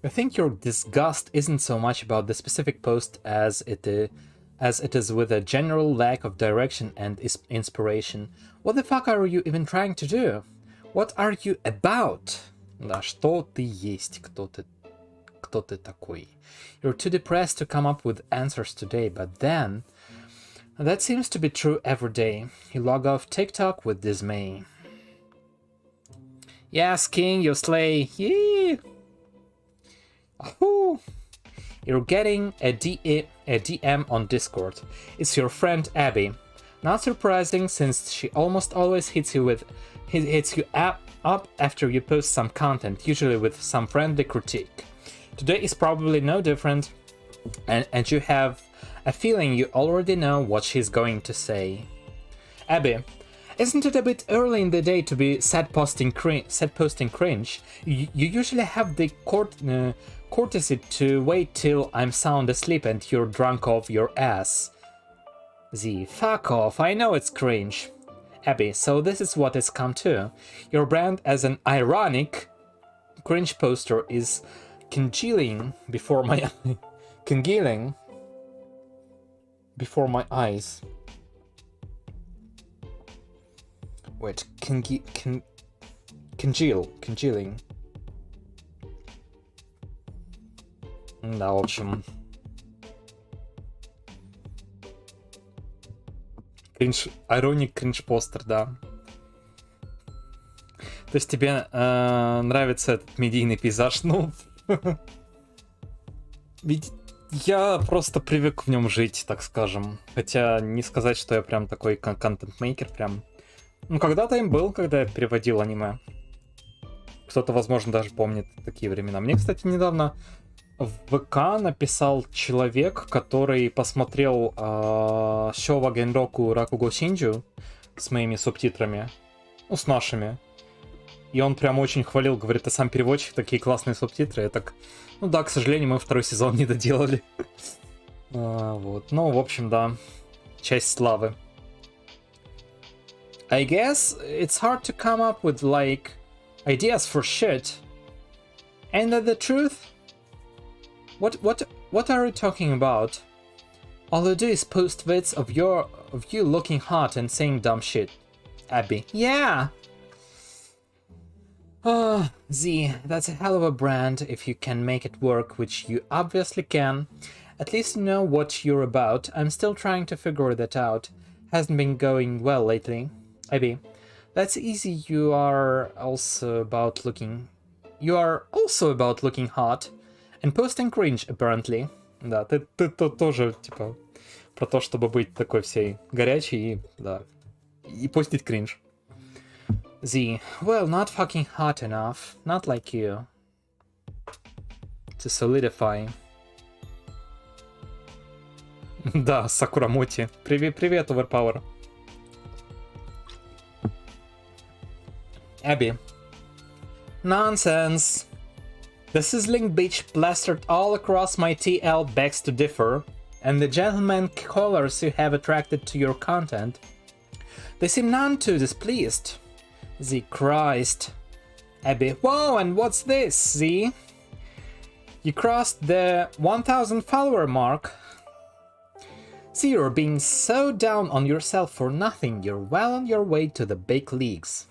you think your disgust isn't so much about the specific post as it is with a general lack of direction and inspiration. What the fuck are you even trying to do? What are you about? Да, что ты есть? Кто ты такой? You're too depressed to come up with answers today, but then... That seems to be true every day. You log off TikTok with dismay. Yes, King, you slay. Yeah. Ahoo. You're getting a DM on Discord. It's your friend Abby. Not surprising, since she almost always hits you up after you post some content, usually with some friendly critique. Today is probably no different, and you have a feeling you already know what she's going to say. Abby, isn't it a bit early in the day to be sad posting cringe? You usually have the courtesy to wait till I'm sound asleep and you're drunk off your ass. Z, fuck off, I know it's cringe. Abby, so this is what it's come to. Your brand as an ironic cringe poster is congealing before my eyes. Wait, congealing. Да, в общем. Ironic cringe постер, да. То есть тебе нравится этот медийный пейзаж? Ну, ведь я просто привык в нем жить, так скажем. Хотя не сказать, что я прям такой контент-мейкер, прям. Ну, когда-то им был, когда я переводил аниме. Кто-то, возможно, даже помнит такие времена. Мне, кстати, недавно в ВК написал человек, который посмотрел Шова Генроку Ракуго Шинджу с моими субтитрами. Ну, с нашими. И он прям очень хвалил, говорит, ты сам переводчик, такие классные субтитры. Я так, ну да, к сожалению, мы второй сезон не доделали. Вот, ну, в общем, да, часть славы. I guess it's hard to come up with, like, ideas for shit. Ain't that the truth? What are you talking about? All you do is post vids of you looking hot and saying dumb shit. Abby. Yeah! Z, that's a hell of a brand if you can make it work, which you obviously can. At least you know what you're about. I'm still trying to figure that out. Hasn't been going well lately. Abby. That's easy, you are also about looking hot. And posting cringe, apparently. Да, ты тоже, типа, про то, чтобы быть такой всей горячей и, да, и постить кринж. Z, well, not fucking hot enough. Not like you. To solidify. Да, Сакурамоти. Привет, Overpower. Abby. Nonsense. The sizzling bitch plastered all across my TL begs to differ, and the gentleman callers you have attracted to your content, they seem none too displeased. Z, Christ. Abby, whoa, and what's this, Z? You crossed the 1000 follower mark. See, you're being so down on yourself for nothing. You're well on your way to the big leagues.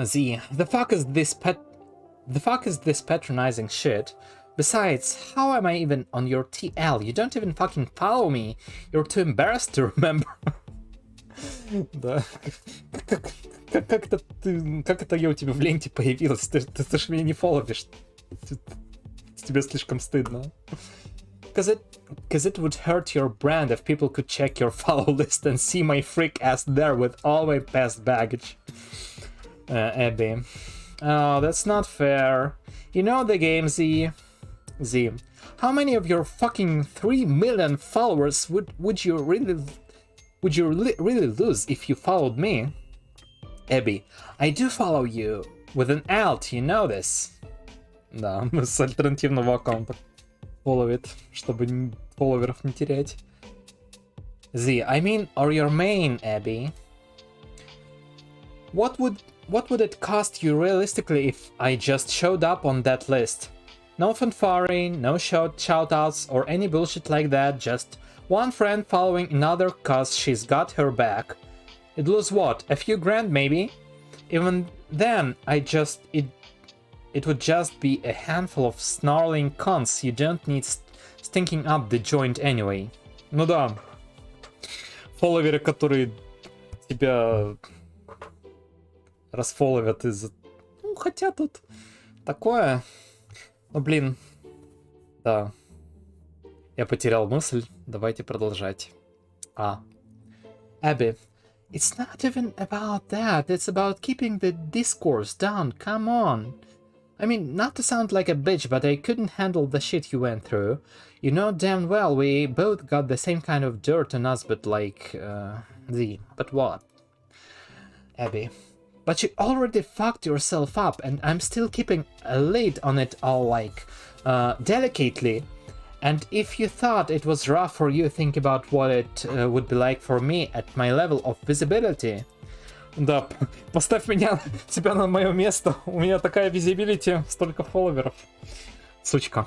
Z, the fuck is this patronizing shit? Besides, how am I even on your TL? You don't even fucking follow me. You're too embarrassed to remember. Да. Как это я у тебя в ленте появилась? Ты ж меня не фолловишь. Тебе слишком стыдно. Cause it would hurt your brand if people could check your follow list and see my freak ass there with all my past baggage. Abby. Oh, that's not fair. You know the game, Z. Z. How many of your fucking 3 million followers would you really lose if you followed me? Abby. I do follow you. With an alt, you know this. Да, с альтернативного аккаунта фолловит, чтобы фолловеров не терять. Z. I mean, or your main, Abby. What would it cost you realistically if I just showed up on that list? No fanfaring, no shoutouts or any bullshit like that, just one friend following another cause she's got her back. It'd lose what? A few grand maybe? Even then, it would just be a handful of snarling cons you don't need stinking up the joint anyway. Ну да. Фолловеры, которые тебя расфолловят из... Ну, хотя тут такое... Ну, блин. Да. Я потерял мысль. Давайте продолжать. Abby. It's not even about that. It's about keeping the discourse down. Come on. I mean, not to sound like a bitch, but I couldn't handle the shit you went through. You know damn well we both got the same kind of dirt on us, but like... But what? Abby. But you already fucked yourself up, and I'm still keeping a lid on it all, like, delicately. And if you thought it was rough for you, think about what it would be like for me at my level of visibility. Да, поставь себя на мое место. У меня такая visibility, столько фолловеров. Сучка.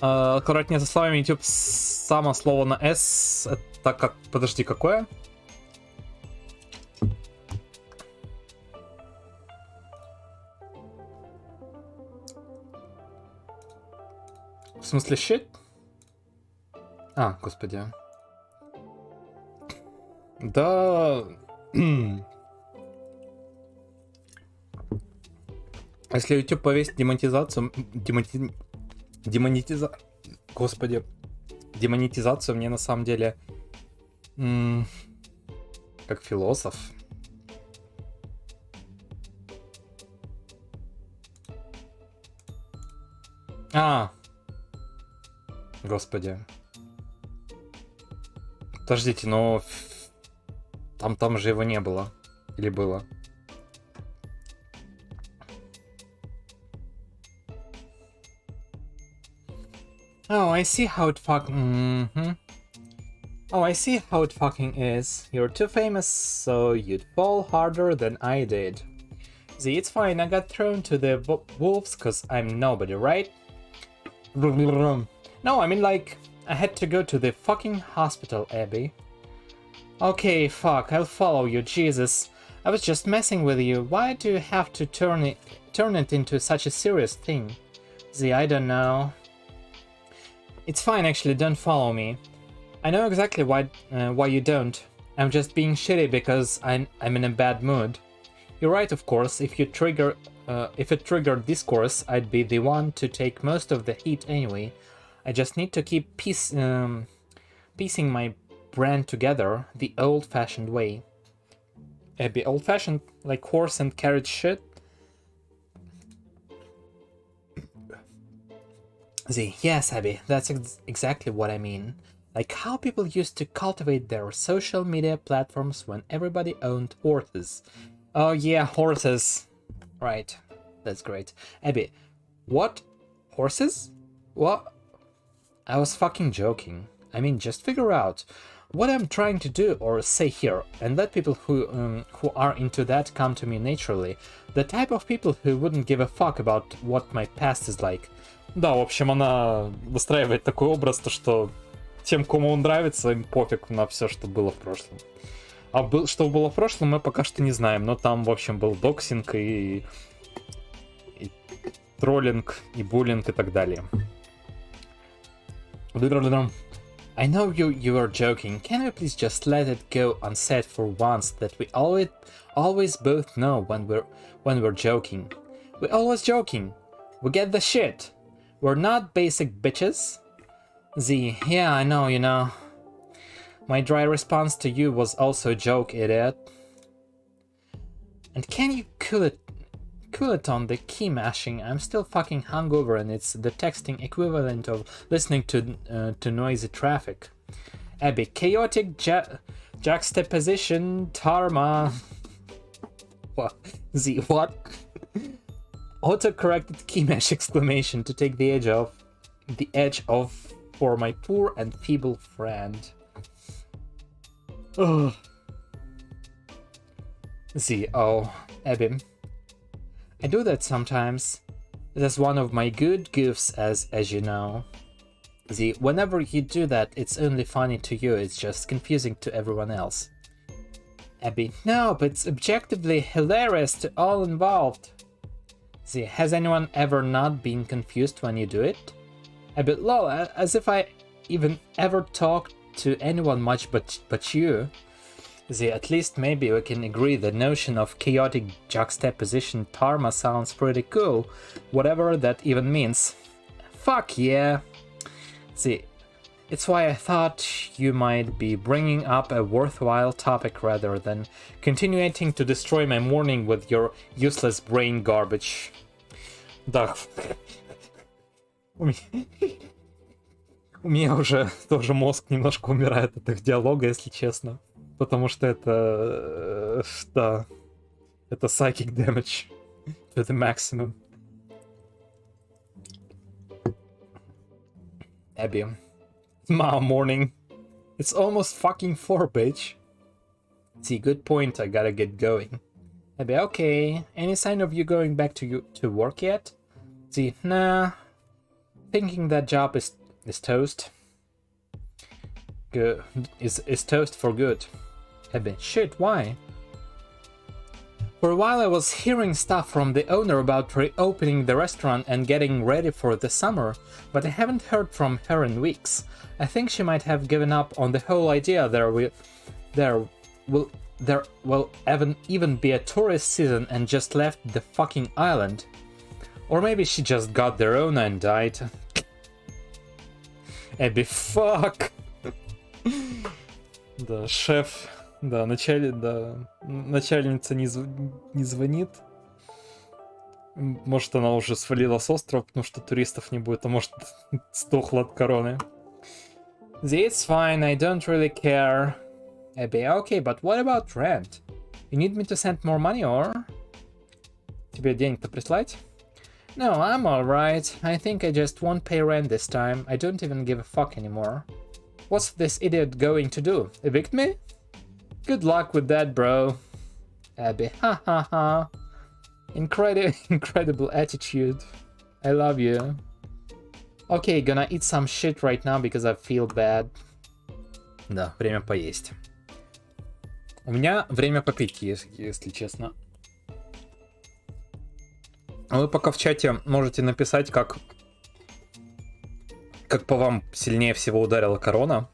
Аккуратнее со словами, YouTube само слово на S. Это как... Подожди, какое? В смысле shit? Господи. Да... Если YouTube повесит демонетизацию... Господи. Демонетизацию мне на самом деле... как философ. Господи. Подождите, но... Там же его не было. Или было? Oh, I see how it Oh, I see how it fucking is. You're too famous, so you'd fall harder than I did. See, it's fine, I got thrown to the wolves cause I'm nobody, right? No, I mean like, I had to go to the fucking hospital, Abby. Okay, fuck, I'll follow you, Jesus. I was just messing with you. Why do you have to turn it into such a serious thing? See, I don't know. It's fine, actually, don't follow me. I know exactly why you don't. I'm just being shitty because I'm in a bad mood. You're right, of course. If it triggered discourse, I'd be the one to take most of the heat anyway. I just need to keep piecing my brand together the old-fashioned way. Abby, old-fashioned like horse and carriage shit? Z, yes, Abby, that's exactly what I mean. Like how people used to cultivate their social media platforms when everybody owned horses. Oh yeah, horses. Right, that's great. Abby, what? Horses? What? I was fucking joking. I mean, just figure out what I'm trying to do or say here, and let people who are into that come to me naturally. The type of people who wouldn't give a fuck about what my past is like. Да, в общем, она выстраивает такой образ, то что тем, кому он нравится, им пофиг на все, что было в прошлом. А что было в прошлом, мы пока что не знаем, но там, в общем, был доксинг и троллинг, и буллинг, и так далее. I know you were joking. Can we please just let it go unsaid for once that we always both know when we're joking. We're always joking. We get the shit. We're not basic bitches. Z, yeah, I know, you know. My dry response to you was also a joke, idiot. And can you cool it on the key mashing? I'm still fucking hungover and it's the texting equivalent of listening to noisy traffic. Abby, chaotic juxtaposition, Tarma. What? Z, what? Auto-corrected key mash exclamation to take the edge off for my poor and feeble friend. Ugh. Z, oh, Abby. I do that sometimes. That's one of my good goofs, as you know. Z, whenever you do that, it's only funny to you, it's just confusing to everyone else. Abby, no, but it's objectively hilarious to all involved. Z, has anyone ever not been confused when you do it? Abby, lol, as if I even ever talked to anyone much but you. Z, at least maybe we can agree the notion of chaotic juxtaposition Tarma sounds pretty cool, whatever that even means. Fuck yeah! Z, it's why I thought you might be bringing up a worthwhile topic rather than continuing to destroy my morning with your useless brain garbage. Да. У меня уже тоже мозг немножко умирает от их диалога, если честно. Потому что это... да. Это psychic damage to the maximum. Abby. Morning. It's almost fucking 4, bitch. See, good point, I gotta get going. Abby, okay. Any sign of you going back to work yet? See, nah. Thinking that job is toast. Good. Is toast for good. Abby, shit, why? For a while I was hearing stuff from the owner about reopening the restaurant and getting ready for the summer, but I haven't heard from her in weeks. I think she might have given up on the whole idea there will even be a tourist season and just left the fucking island. Or maybe she just got the Rona and died. Эбби, fuck! Да, шеф, да, начальница не звонит. Может, она уже свалила с острова, потому что туристов не будет, а может, сдохла от короны. It's fine, I don't really care. Abby, okay, but what about rent? You need me to send more money, or? Тебе денег-то прислать? No, I'm alright. I think I just won't pay rent this time. I don't even give a fuck anymore. What's this idiot going to do? Evict me? Good luck with that, bro. Abby, ha ha ha. Incredible attitude. I love you. Okay, gonna eat some shit right now because I feel bad. Да, время поесть. У меня время попить, если честно. Вы пока в чате можете написать, как по вам сильнее всего ударила корона.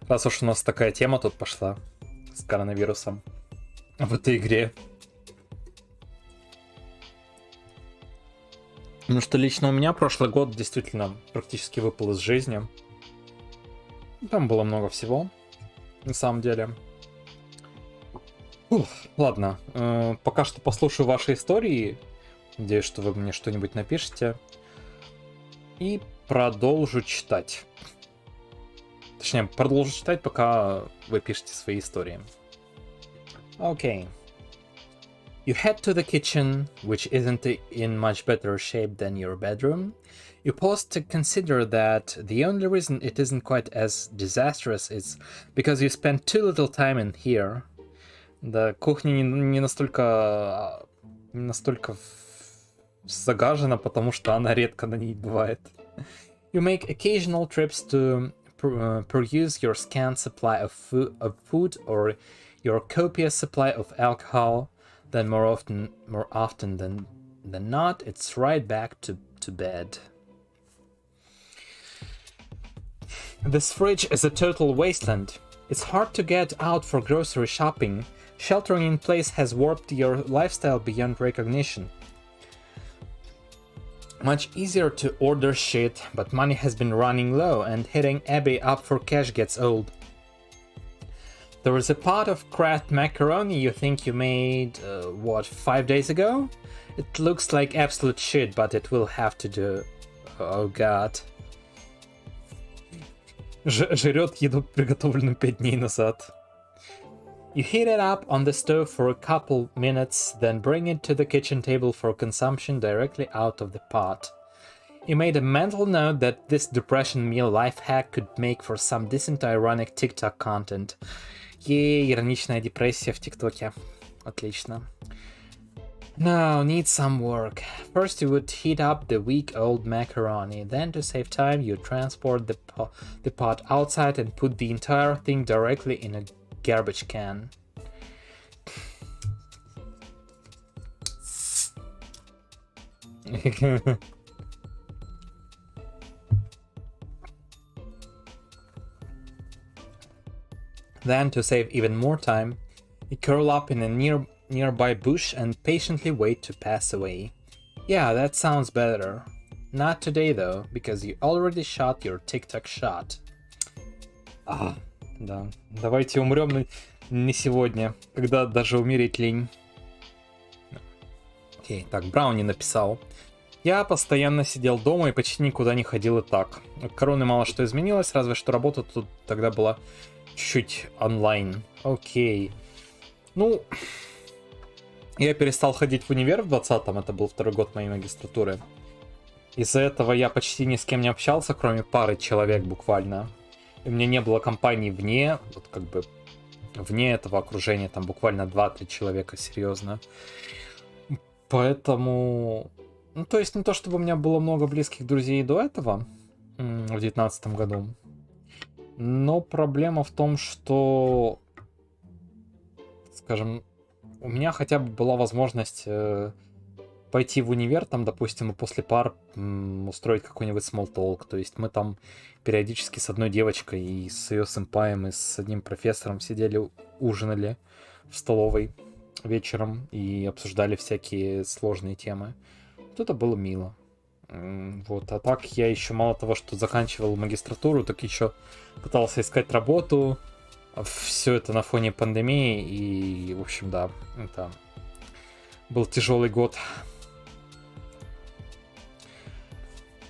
Раз уж у нас такая тема тут пошла с коронавирусом в этой игре. Потому что лично у меня прошлый год действительно практически выпал из жизни. Там было много всего, на самом деле. Ладно, пока что послушаю ваши истории. Надеюсь, что вы мне что-нибудь напишите. И продолжу читать. Точнее, продолжу читать, пока вы пишете свои истории. Окей. You head to the kitchen, which isn't in much better shape than your bedroom. You pause to consider that the only reason it isn't quite as disastrous is because you spent too little time in here. Да, кухня не настолько загажена, потому что она редко на ней бывает. You make occasional trips to peruse your scant supply of food or your copious supply of alcohol. Then more often than not, it's right back to bed. This fridge is a total wasteland. It's hard to get out for grocery shopping. Sheltering in place has warped your lifestyle beyond recognition. Much easier to order shit, but money has been running low, and hitting Abby up for cash gets old. There is a pot of Kraft macaroni you think you made, 5 days ago? It looks like absolute shit, but it will have to do. Oh god. Жрет еду, приготовленную 5 дней назад. You heat it up on the stove for a couple minutes, then bring it to the kitchen table for consumption directly out of the pot. You made a mental note that this depression meal life hack could make for some decent ironic TikTok content. Ироничная депрессия в ТикТоке. Отлично. Now, need some work. First you would heat up the week-old macaroni, then to save time you transport the pot outside and put the entire thing directly in a garbage can. Then, to save even more time, you curl up in a nearby bush and patiently wait to pass away. Yeah, that sounds better. Not today though, because you already shot your TikTok shot. Да. Давайте умрем, не сегодня, когда даже умереть лень. Окей, так, Брауни написал. Я постоянно сидел дома и почти никуда не ходил и так. От короны мало что изменилось, разве что работа тут тогда была чуть-чуть онлайн. Окей. Ну, я перестал ходить в универ в 20-м, это был 2-й год моей магистратуры. Из-за этого я почти ни с кем не общался, кроме пары человек буквально. И у меня не было компаний вне, вот как бы вне этого окружения, там буквально 2-3 человека, серьезно. Поэтому... Ну, то есть не то, чтобы у меня было много близких друзей до этого, в 19-м году. Но проблема в том, что, скажем, у меня хотя бы была возможность пойти в универ, там, допустим, и после пар устроить какой-нибудь small talk. То есть мы там периодически с одной девочкой и с ее сэмпаем, и с одним профессором сидели ужинали в столовой вечером и обсуждали всякие сложные темы. Вот это было мило. Вот, а так я еще мало того, что заканчивал магистратуру, так еще пытался искать работу. Все это на фоне пандемии, и, в общем, да, это был тяжелый год.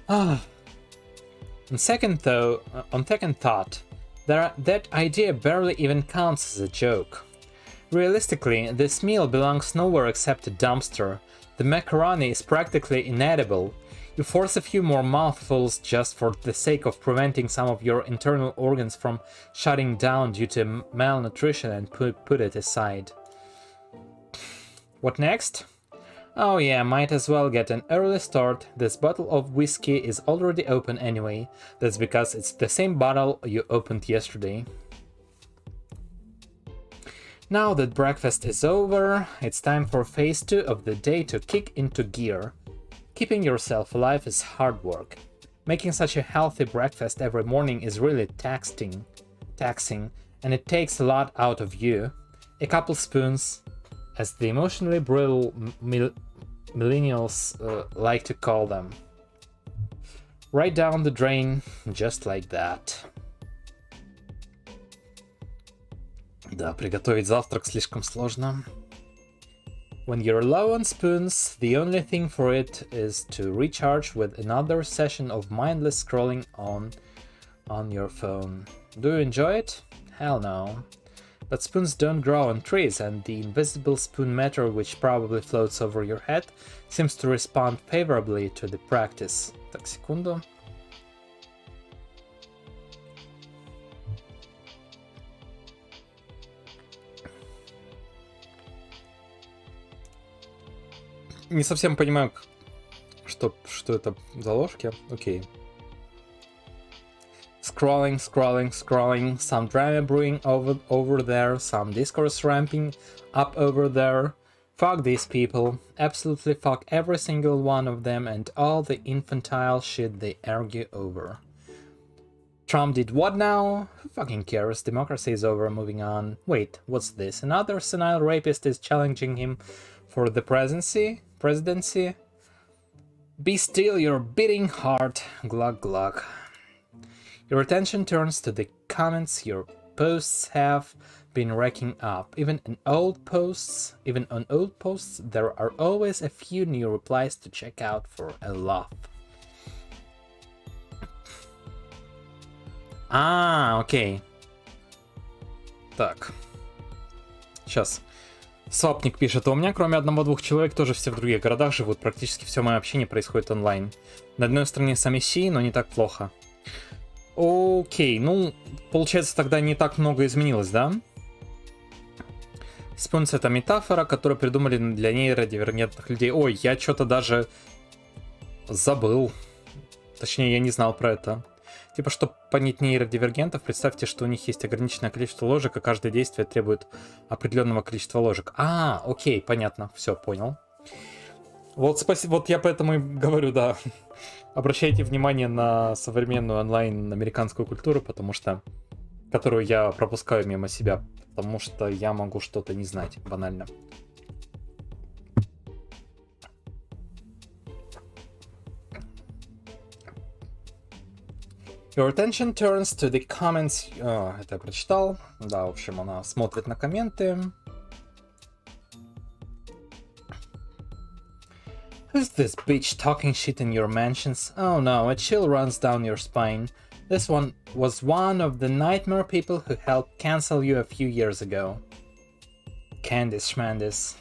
On second thought, that idea barely even counts as a joke. Realistically, this meal belongs nowhere except a dumpster. The macaroni is practically inedible. You force a few more mouthfuls just for the sake of preventing some of your internal organs from shutting down due to malnutrition and put it aside. What next? Oh yeah, might as well get an early start. This bottle of whiskey is already open anyway. That's because it's the same bottle you opened yesterday. Now that breakfast is over, it's time for phase 2 of the day to kick into gear. Keeping yourself alive is hard work. Making such a healthy breakfast every morning is really taxing, and it takes a lot out of you. A couple spoons, as the emotionally brittle millennials like to call them. Right down the drain, just like that. Да, приготовить завтрак слишком сложно. When you're low on spoons, the only thing for it is to recharge with another session of mindless scrolling on your phone. Do you enjoy it? Hell no. But spoons don't grow on trees, and the invisible spoon meter, which probably floats over your head, seems to respond favorably to the practice. Так, секунду. Не совсем понимаю, что это за ложки. Окей. Scrolling, some drama brewing over there, some discourse ramping up over there. Fuck these people. Absolutely fuck every single one of them and all the infantile shit they argue over. Trump did what now? Who fucking cares? Democracy is over, moving on. Wait, what's this? Another senile rapist is challenging him for the presidency? Be still your beating heart. Glug glug. Your attention turns to the comments your posts have been racking up. Even on old posts, there are always a few new replies to check out for a laugh. Окей. Так. Сейчас. Свапник пишет, у меня кроме одного-двух человек тоже все в других городах живут. Практически все мое общение происходит онлайн. На одной стороне сами Си, но не так плохо. Окей, ну, получается, тогда не так много изменилось, да? Спунс — это метафора, которую придумали для нейродивергентных людей. Ой, я что-то даже забыл. Точнее, я не знал про это. Типа, чтобы понять нейродивергентов, представьте, что у них есть ограниченное количество ложек, и каждое действие требует определенного количества ложек. Окей, понятно, все, понял. Вот спасибо, вот я поэтому и говорю, да. Обращайте внимание на современную онлайн-американскую культуру, потому что... которую я пропускаю мимо себя, потому что я могу что-то не знать, банально. Your attention turns to the comments... это я прочитал. Да, в общем, она смотрит на комменты. Who's this bitch talking shit in your mentions? Oh no, a chill runs down your spine. This one was one of the nightmare people who helped cancel you a few years ago. Candice Schmandis.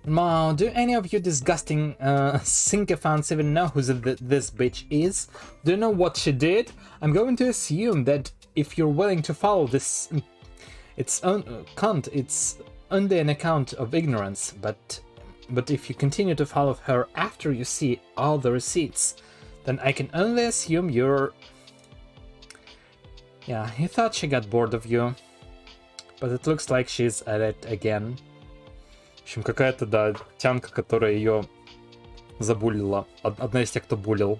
Wow, do any of you disgusting sycophants even know who this bitch is? Do you know what she did? I'm going to assume that if you're willing to follow this it's only an account of ignorance, but if you continue to follow her after you see all the receipts, then I can only assume you're... Yeah, he thought she got bored of you, but it looks like she's at it again. В общем, какая-то, да, тянка, которая ее забулила. Одна из тех, кто булил.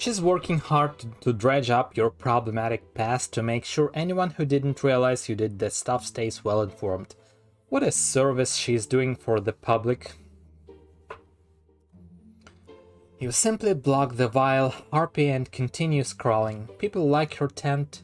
She's working hard to dredge up your problematic past to make sure anyone who didn't realize you did that stuff stays well informed. What a service she's doing for the public. You simply block the vile harpy and continue scrolling. People like her tend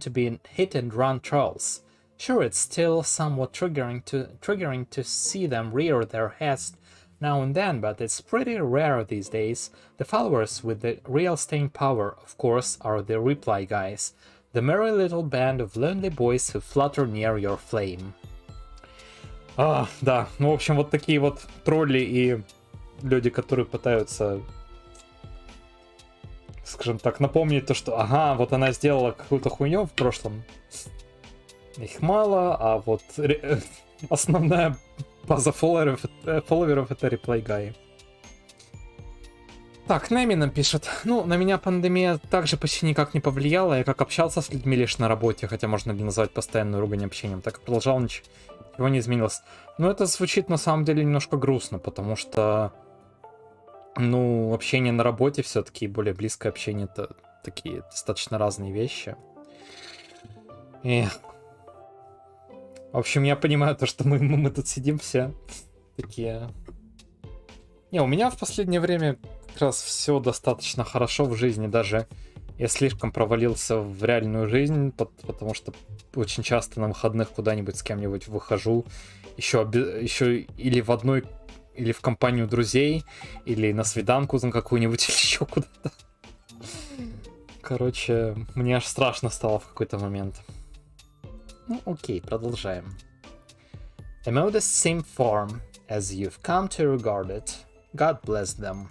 to be hit and run trolls. Sure, it's still somewhat triggering to see them rear their heads now and then, but it's pretty rare these days. The followers with the real staying power, of course, are the reply guys. The merry little band of lonely boys who flutter near your flame. Да, ну в общем вот такие вот тролли и люди, которые пытаются, скажем так, напомнить то, что ага, вот она сделала какую-то хуйню в прошлом. Их мало, а вот основная база фолловеров это реплей-гаи. Так, Нэми нам пишет. Ну, на меня пандемия также почти никак не повлияла. Я как общался с людьми лишь на работе, хотя можно ли назвать постоянную ругань общением, так и продолжал, ничего не изменилось. Но это звучит на самом деле немножко грустно, потому что, ну, общение на работе все-таки и более близкое общение — это такие достаточно разные вещи. И... В общем, я понимаю то, что мы тут сидим все такие... Не, у меня в последнее время как раз все достаточно хорошо в жизни, даже я слишком провалился в реальную жизнь, потому что очень часто на выходных куда-нибудь с кем-нибудь выхожу, еще или в одной, или в компанию друзей, или на свиданку на какую-нибудь, или еще куда-то. Короче, мне аж страшно стало в какой-то момент. Ну, окей, продолжаем. A modest sim form, as you've come to regard it. God bless them.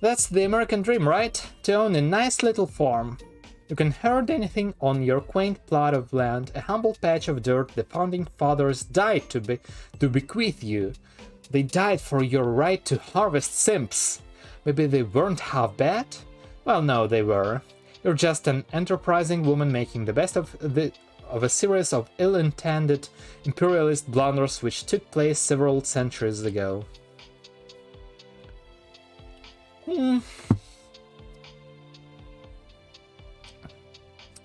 That's the American dream, right? To own a nice little farm. You can herd anything on your quaint plot of land, a humble patch of dirt the founding fathers died to bequeath you. They died for your right to harvest simps. Maybe they weren't half bad? Well, no, they were. You're just an enterprising woman making the best of a series of ill-intended imperialist blunders which took place several centuries ago.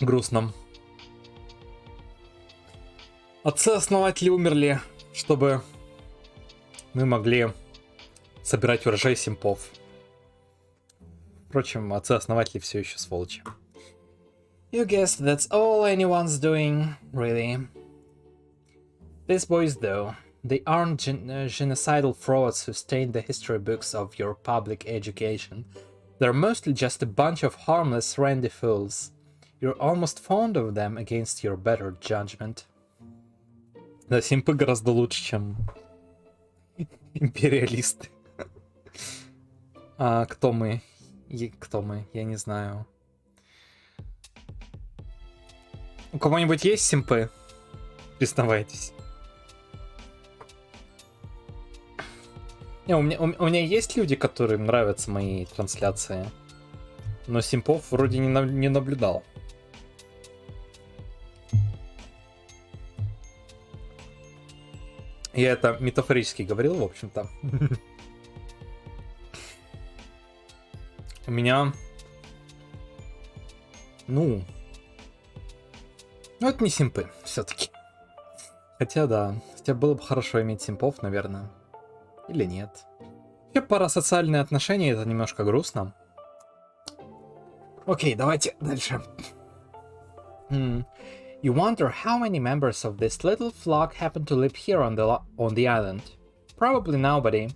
Грустно. Отцы-основатели умерли, чтобы мы могли собирать урожай симпов. Впрочем, отцы-основатели все еще сволочи. You guess that's all anyone's doing, really. These boys, though, they aren't genocidal frauds who stain the history books of your public education. They're mostly just a bunch of harmless, randy fools. You're almost fond of them against your better judgment. Да, симпы гораздо лучше, чем империалисты. А кто мы? Кто мы? Я не знаю. У кого-нибудь есть симпы? Признавайтесь. Не, у меня есть люди, которым нравятся мои трансляции, но симпов вроде не наблюдал. Я это метафорически говорил, в общем-то. У меня... Ну, это не симпы, все-таки. Хотя да, хотя было бы хорошо иметь симпов, наверное. Или нет. Вообще, парасоциальные отношения — это немножко грустно. Окей, давайте дальше. You wonder how many members of this little flock happen to live here on the island. Probably nobody.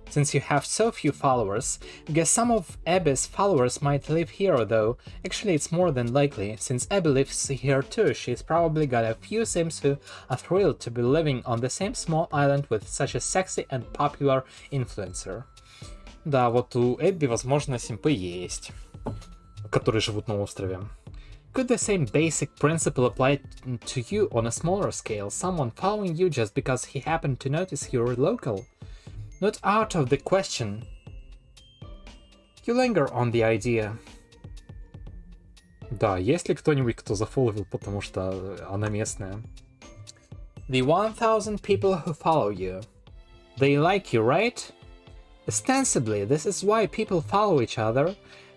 Since you have so few followers, I guess some of Abby's followers might live here though. Actually, it's more than likely. Since Abby lives here too, she's probably got a few sims who are thrilled to be living on the same small island with such a sexy and popular influencer. Да, вот у Эбби, возможно, симпы есть, которые живут на острове. Could the same basic principle apply to you on a smaller scale? Someone following you just because he happened to notice you're local? Not out of the question. You linger on the idea. Да, есть ли кто-нибудь, кто зафолловил, потому что она местная? The 1000 people who follow you. They like you, right? Ostensibly, this is why people follow each other.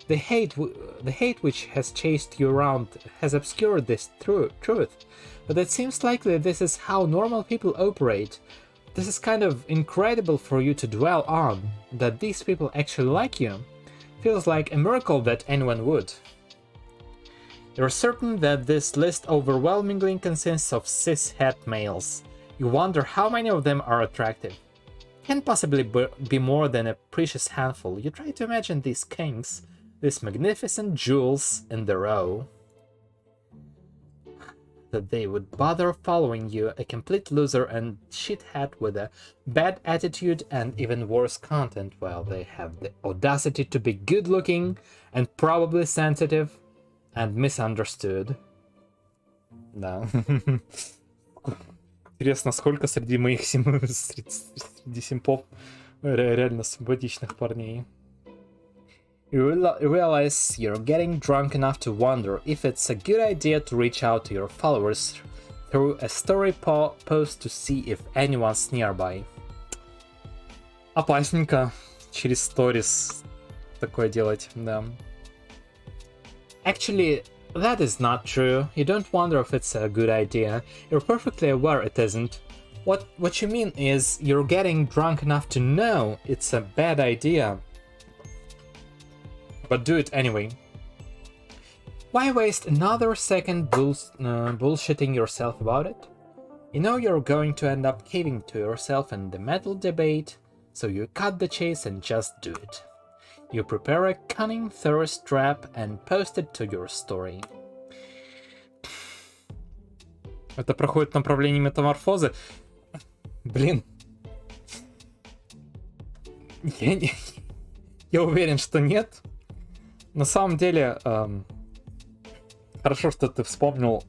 The hate which has chased you around has obscured this truth, but it seems likely this is how normal people operate. This is kind of incredible for you to dwell on, that these people actually like you. Feels like a miracle that anyone would. You're certain that this list overwhelmingly consists of cis-het males. You wonder how many of them are attractive. Can't possibly be more than a precious handful. You try to imagine these kings, these magnificent jewels in the row, that they would bother following you, a complete loser and shithead with a bad attitude and even worse content, while they have the audacity to be good looking and probably sensitive and misunderstood. Да. Интересно, сколько среди моих среди симпов реально симпатичных парней. You realize you're getting drunk enough to wonder if it's a good idea to reach out to your followers through a story post to see if anyone's nearby. Опасненько через сторис такое делать, да. Actually, that is not true. You don't wonder if it's a good idea. You're perfectly aware it isn't. What you mean is you're getting drunk enough to know it's a bad idea. But do it anyway. Why waste another second bullshitting yourself about it? You know you're going to end up caving to yourself in the metal debate, so you cut the chase and just do it. You prepare a cunning thirst trap and post it to your story. Это проходит направление метаморфозы? Блин. Я уверен, что нет. На самом деле, хорошо, что ты вспомнил.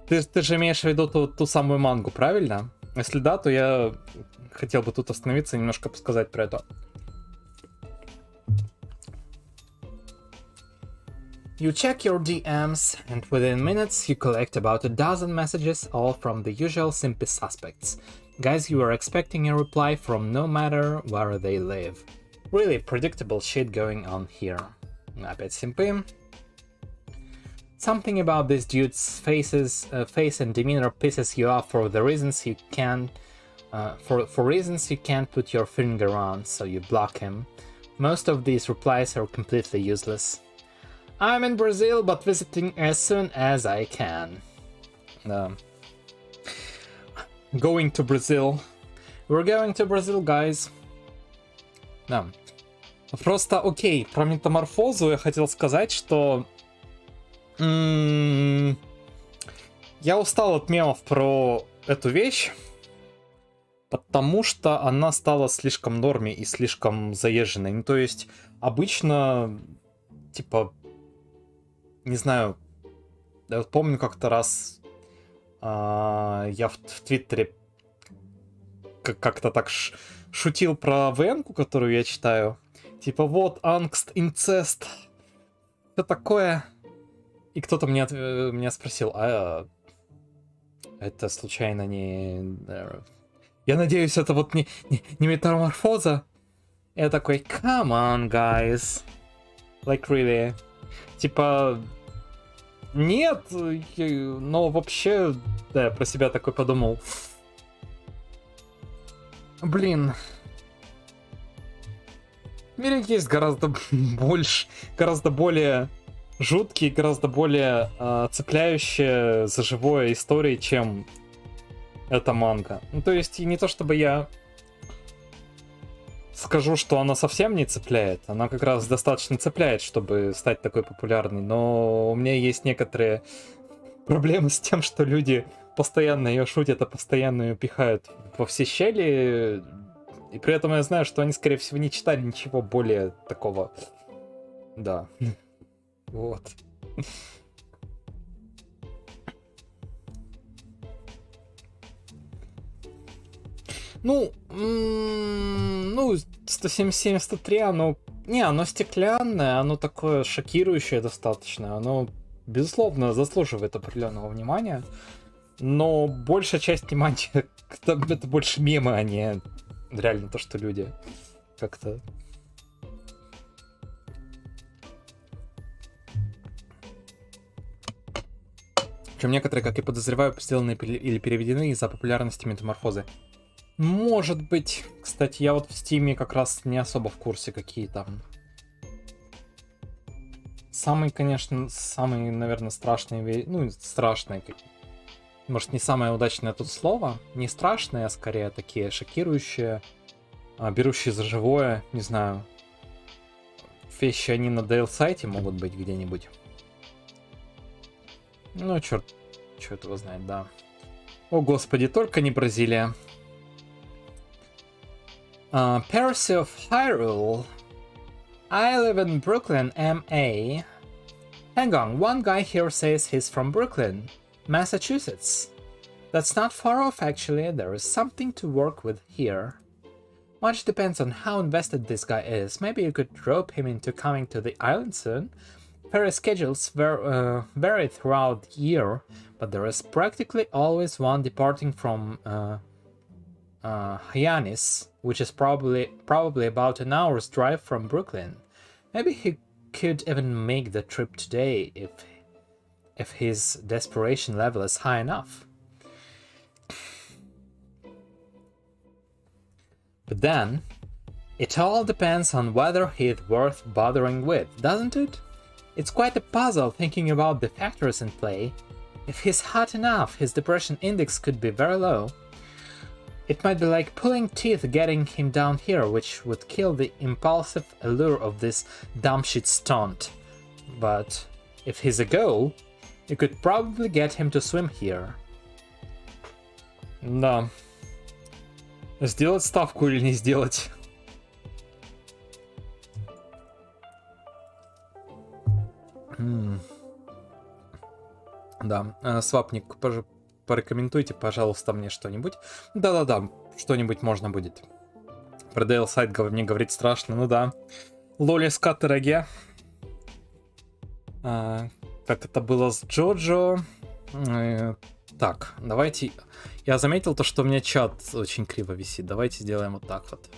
Ты же имеешь в виду ту самую мангу, правильно? Если да, то я хотел бы тут остановиться и немножко подсказать про это. You check your DMs, and within minutes you collect about a dozen messages, all from the usual simpy suspects. Guys you are expecting a reply from no matter where they live. Really predictable shit going on here. Опять симпы. Something about this dude's face and demeanor pisses you off for the reasons you can't for reasons you can't put your finger on, so you block him. Most of these replies are completely useless. I'm in Brazil, but visiting as soon as I can. Going to Brazil. We're going to Brazil, guys. Да. Просто, окей, про метаморфозу я хотел сказать, что... Я устал от мемов про эту вещь, потому что она стала слишком норме и слишком заезженной. Ну, то есть, обычно, типа... Не знаю, я вот помню как-то раз я в Твиттере как-то так шутил про ВН-ку, которую я читаю. Типа вот, ангст, инцест, что такое? И кто-то меня спросил, а это случайно не... Я надеюсь, это вот не метаморфоза? Я такой, come on, guys. Like, really? Типа, нет, но вообще, да, я про себя такой подумал. Блин. В мире есть гораздо больше, гораздо более жуткие, гораздо более цепляющие за живое истории, чем эта манга. Ну, то есть, и не то чтобы я скажу, что она совсем не цепляет. Она как раз достаточно цепляет, чтобы стать такой популярной. Но у меня есть некоторые проблемы с тем, что люди постоянно ее шутят, а постоянно ее пихают во все щели. И при этом я знаю, что они, скорее всего, не читали ничего более такого. Да. Вот. Ну, 177-103, оно стеклянное, оно такое шокирующее достаточно, оно, безусловно, заслуживает определенного внимания, но большая часть внимания, это больше мемы, а не реально то, что люди как-то... Причем некоторые, как я подозреваю, сделаны или переведены из-за популярности метаморфозы. Может быть. Кстати, я вот в Стиме как раз не особо в курсе, какие там. Самый, конечно, самый, наверное, страшный... Ну, страшный. Может, не самое удачное тут слово. Не страшные, а скорее такие шокирующие, берущие за живое, не знаю. Вещи они на DL-сайте могут быть где-нибудь. Ну, черт его знает, да. О, господи, только не Бразилия. Percy of Hyrule. I live in Brooklyn, MA. Hang on, one guy here says he's from Brooklyn, Massachusetts. That's not far off, actually. There is something to work with here. Much depends on how invested this guy is. Maybe you could rope him into coming to the island soon. Ferry schedules vary throughout the year, but there is practically always one departing from Hyannis, which is probably about an hour's drive from Brooklyn. Maybe he could even make the trip today if his desperation level is high enough. But then, it all depends on whether he's worth bothering with, doesn't it? It's quite a puzzle thinking about the factors in play. If he's hot enough, his depression index could be very low. It might be like pulling teeth getting him down here, which would kill the impulsive allure of this dumb shit stunt. But if he's a go, you could probably get him to swim here. Да. Сделать ставку или не сделать? Да, свапник, порекомендуйте, пожалуйста, мне что-нибудь. Да-да-да, что-нибудь можно будет. Про DL сайт мне говорить страшно, ну да. Лоли скаттереге. Как это было с Джоджо. Так, давайте... Я заметил то, что у меня чат очень криво висит. Давайте сделаем вот так вот.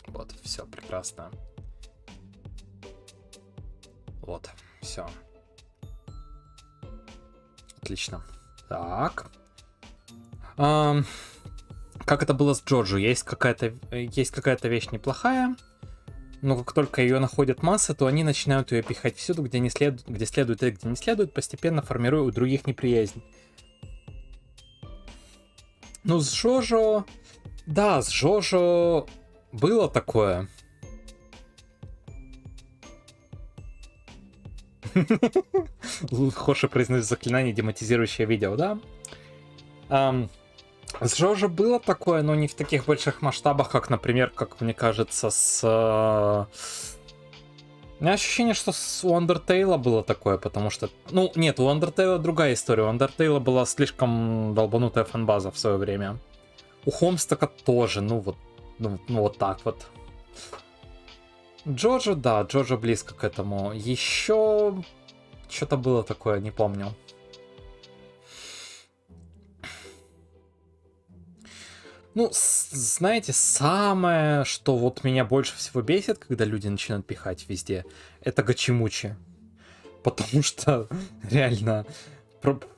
Вот, все, прекрасно. Вот, все. Отлично. Так. Как это было с Джорджо? Есть какая-то вещь неплохая, но как только ее находят массы, то они начинают ее пихать всюду, где следует и где не следует, постепенно формируя у других неприязнь. Ну, с Джожо... Да, с Джожо было такое. Хоши произносит заклинание, демонтизирующее видео, да? С Джожо было такое, но не в таких больших масштабах, как, например, как мне кажется, с... У меня ощущение, что у Undertale было такое, потому что... Ну, нет, у Undertale другая история. У Undertale была слишком долбанутая фанбаза в свое время. У Хомстака тоже, ну вот так вот. Джоджо, да, Джоджо близко к этому. Еще что-то было такое, не помню. Ну, знаете, самое, что вот меня больше всего бесит, когда люди начинают пихать везде, это гачимучи. Потому что, реально,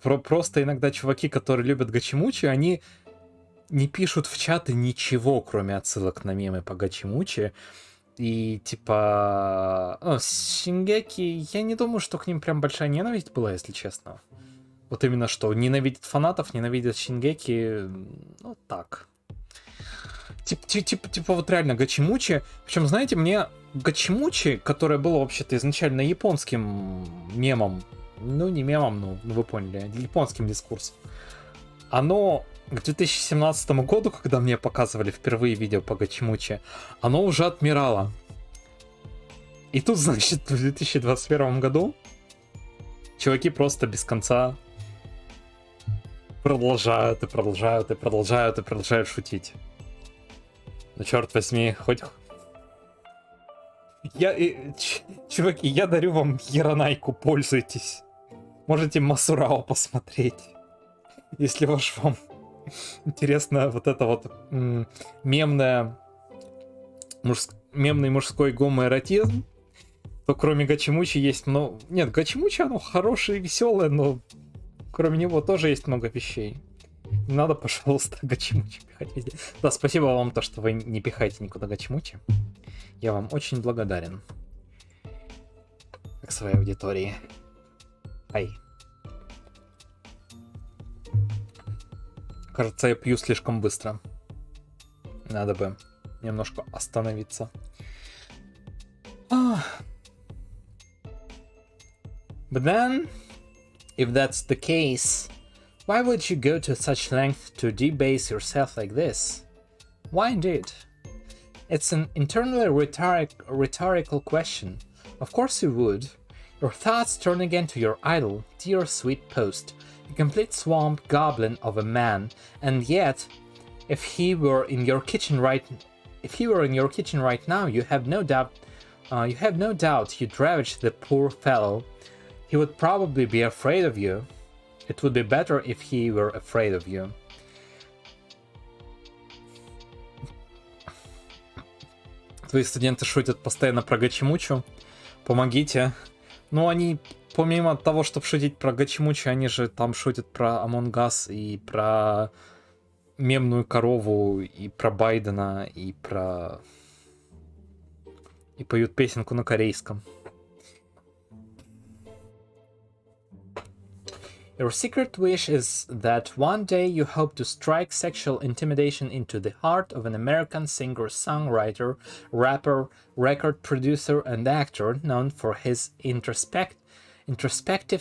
просто иногда чуваки, которые любят гачимучи, они не пишут в чаты ничего, кроме отсылок на мемы по гачимучи. И типа... Шингеки, я не думаю, что к ним прям большая ненависть была, если честно. Вот именно что, ненавидят фанатов, ненавидят Шингеки, ну так... Типа вот реально гачимучи. Причем, знаете, мне гачимучи, которое было вообще-то изначально японским мемом, ну не мемом, ну вы поняли, японским дискурсом, оно к 2017 году, когда мне показывали впервые видео по гачимучи, оно уже отмирало. И тут, значит, в 2021 году чуваки просто без конца продолжают шутить. Ну, черт возьми, хоть... Чуваки, я дарю вам Яранайку, пользуйтесь. Можете Масурао посмотреть. Если вам интересна вот эта вот мемная мемный мужской гомоэротизм, то кроме Гачимучи есть много... Нет, Гачимучи, оно хорошее и веселое, но кроме него тоже есть много вещей. Не надо, пожалуйста, Гачимучи пихать везде. Да, спасибо вам то, что вы не пихаете никуда Гачимучи. Я вам очень благодарен. К своей аудитории. Ай. Кажется, я пью слишком быстро. Надо бы немножко остановиться. But then, if that's the case, why would you go to such length to debase yourself like this? Why indeed? It's an internally rhetorical question. Of course you would. Your thoughts turn again to your idol, dear sweet post, a complete swamp goblin of a man, and yet, if he were in your kitchen right now, you have no doubt you'd ravage the poor fellow. He would probably be afraid of you. It would be better if he were afraid of you. Твои студенты шутят постоянно про Гачимучу. Помогите. Ну, они, помимо того, чтобы шутить про Гачимучу, они же там шутят про Among Us и про мемную корову, и про Байдена, и поют песенку на корейском. Your secret wish is that one day you hope to strike sexual intimidation into the heart of an American singer-songwriter, rapper, record producer, and actor known for his introspective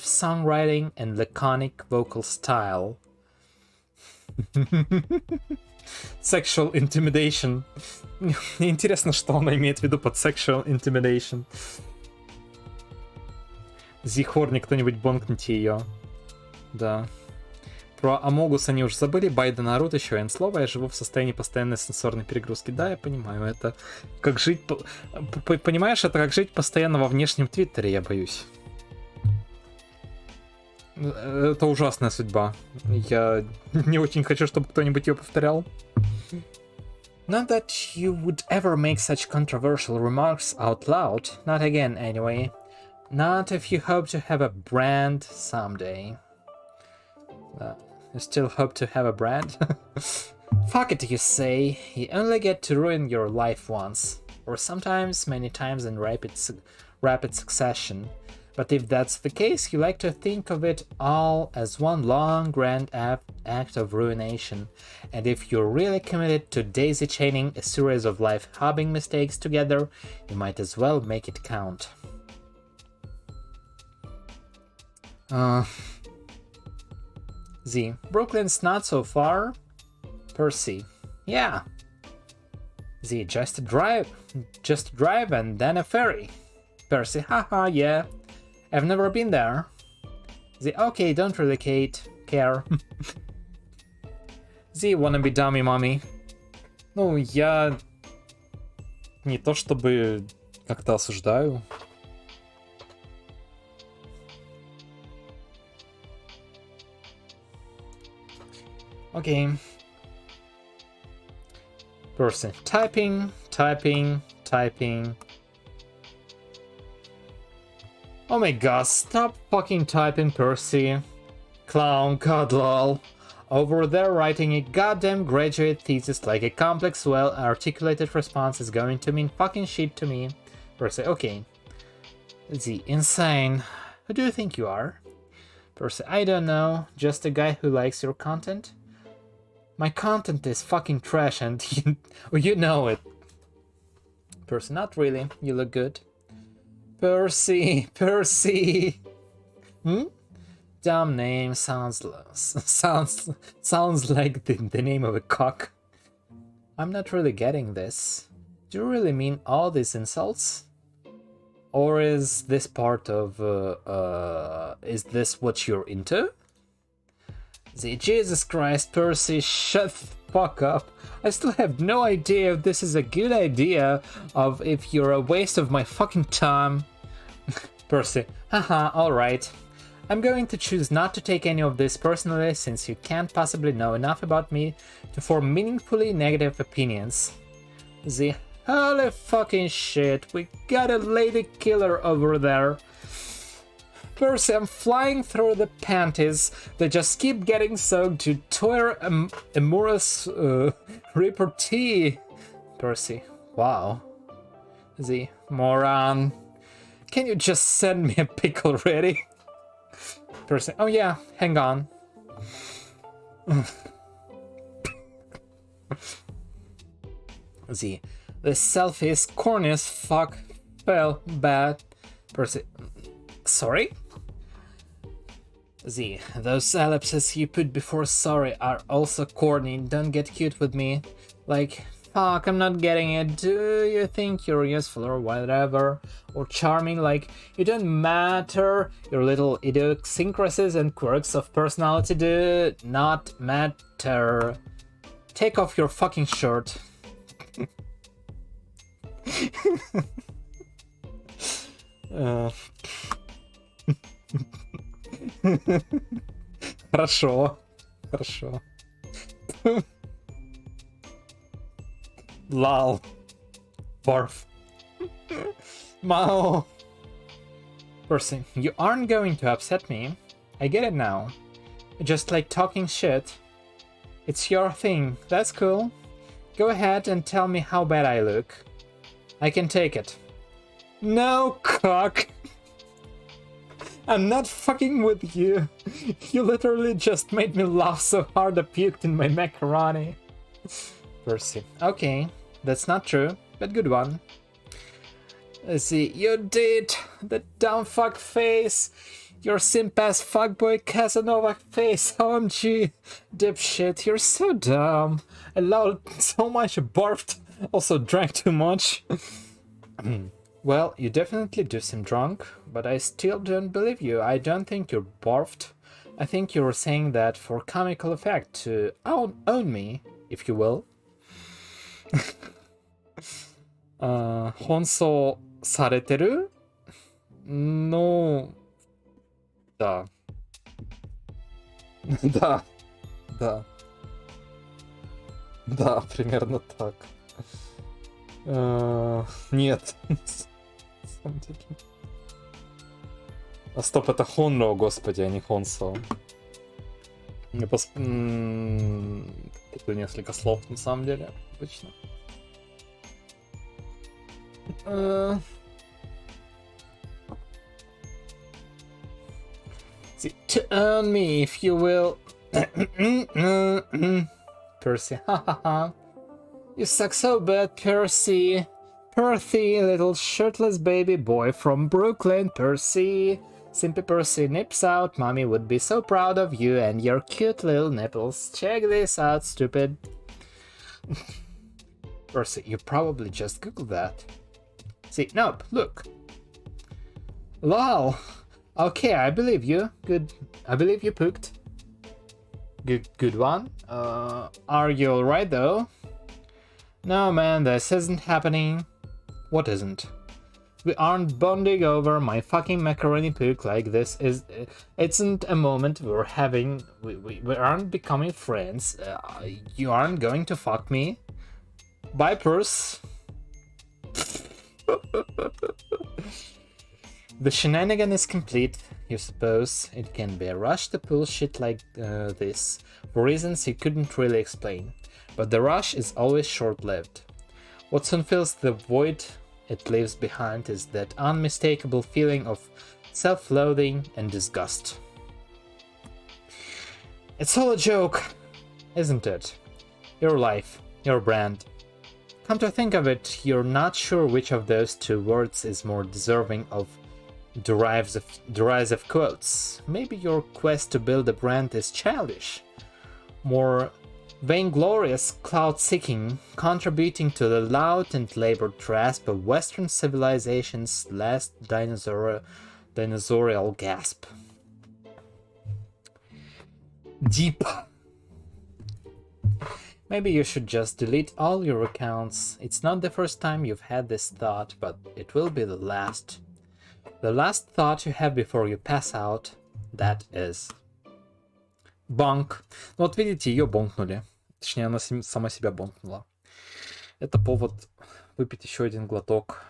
songwriting and laconic vocal style. Sexual intimidation. Мне интересно, что она имеет в виду под sexual intimidation. Зихорни, кто-нибудь бонкните ее. Да. Про Амогус они уже забыли, Байдена орут, еще один слово. Я живу в состоянии постоянной сенсорной перегрузки. Да, я понимаю, это как жить... Понимаешь, это как жить постоянно во внешнем твиттере, я боюсь. Это ужасная судьба. Я не очень хочу, чтобы кто-нибудь ее повторял. Not that you would ever make such controversial remarks out loud. Not again, anyway. Not if you hope to have a brand someday. You still hope to have a brand? Fuck it, you say. You only get to ruin your life once. Or sometimes, many times in rapid succession. But if that's the case, you like to think of it all as one long, grand act of ruination. And if you're really committed to daisy-chaining a series of life-hobbing mistakes together, you might as well make it count. Z. Brooklyn's not so far. Percy. Yeah. Z. Just a drive and then a ferry. Percy. Haha, yeah. I've never been there. Z. Okay, don't really care. Z. Wanna be dummy mommy. Ну, я не то чтобы как-то осуждаю. Okay. Person. Typing. Oh my god, stop fucking typing, Percy. Clown, god lol. Over there writing a goddamn graduate thesis like a complex, well-articulated response is going to mean fucking shit to me. Percy, okay. Z, insane. Who do you think you are? Percy, I don't know. Just a guy who likes your content? My content is fucking trash and you know it. Percy, not really. You look good. Percy. Dumb name sounds like the name of a cock. I'm not really getting this. Do you really mean all these insults? Or is this part of is this what you're into? Jesus Christ, Percy, shut the fuck up. I still have no idea if this is a good idea, of if you're a waste of my fucking time. Percy, haha, alright. I'm going to choose not to take any of this personally, since you can't possibly know enough about me to form meaningfully negative opinions. Z, Holy fucking shit, we got a lady killer over there. Percy, I'm flying through the panties. They just keep getting soaked to tour amorous repartee. Percy, wow. The moron. Can you just send me a pic already? Percy, oh yeah, hang on. The selfie is corny as fuck. Well, bad. Percy, sorry? Those ellipses you put before sorry are also corny. Don't get cute with me. Like, fuck, I'm not getting it. Do you think you're useful or whatever? Or charming? Like, you don't matter. Your little idiosyncrasies and quirks of personality do not matter. Take off your fucking shirt. Хорошо. Хорошо. Lol. Barf. Mao. Percy, you aren't going to upset me. I get it now. You just like talking shit. It's your thing. That's cool. Go ahead and tell me how bad I look. I can take it. No, cock. I'm not fucking with you. You literally just made me laugh so hard I puked in my macaroni. Percy. Okay, that's not true, but good one. Let's see, you did! The dumb fuck face! Your simp-ass fuckboy Casanova face, OMG! Dipshit, you're so dumb! I loved so much I barfed, also drank too much. Well, you definitely do seem drunk, but I still don't believe you. I don't think you're barfed. I think you were saying that for comical effect to own me, if you will. 奔走されてるのだ。Да. Да. Да, примерно так. Нет. На самом деле. А стоп, это Хонро, господи, а не Хонсо. Я путаю несколько слов, на самом деле, обычно. To earn me, if you will. Percy, hahaha. You suck so bad, Percy. Percy, little shirtless baby boy from Brooklyn, Percy. Simply Percy nips out. Mommy would be so proud of you and your cute little nipples. Check this out, stupid. Percy, you probably just googled that. See, nope, look. Lol. Okay, I believe you. Good. I believe you pooked. Good one. Are you alright though? No, man, this isn't happening. What isn't? We aren't bonding over my fucking macaroni pook like this is. Isn't a moment we're having. We aren't becoming friends. You aren't going to fuck me. Bye, Purse. The shenanigan is complete. You suppose it can be a rush to pull shit like this for reasons you couldn't really explain. But the rush is always short-lived. What soon fills the void it leaves behind is that unmistakable feeling of self-loathing and disgust. It's all a joke, isn't it? Your life, your brand. Come to think of it, you're not sure which of those two words is more deserving of derisive quotes. Maybe your quest to build a brand is childish, more vainglorious clout-seeking, contributing to the loud and labored grasp of Western civilization's last dinosaurial gasp. Deep. Maybe you should just delete all your accounts. It's not the first time you've had this thought, but it will be the last. The last thought you have before you pass out, that is. Банк. Ну вот видите, ее бонкнули. Точнее, она сама себя бонкнула. Это повод выпить еще один глоток.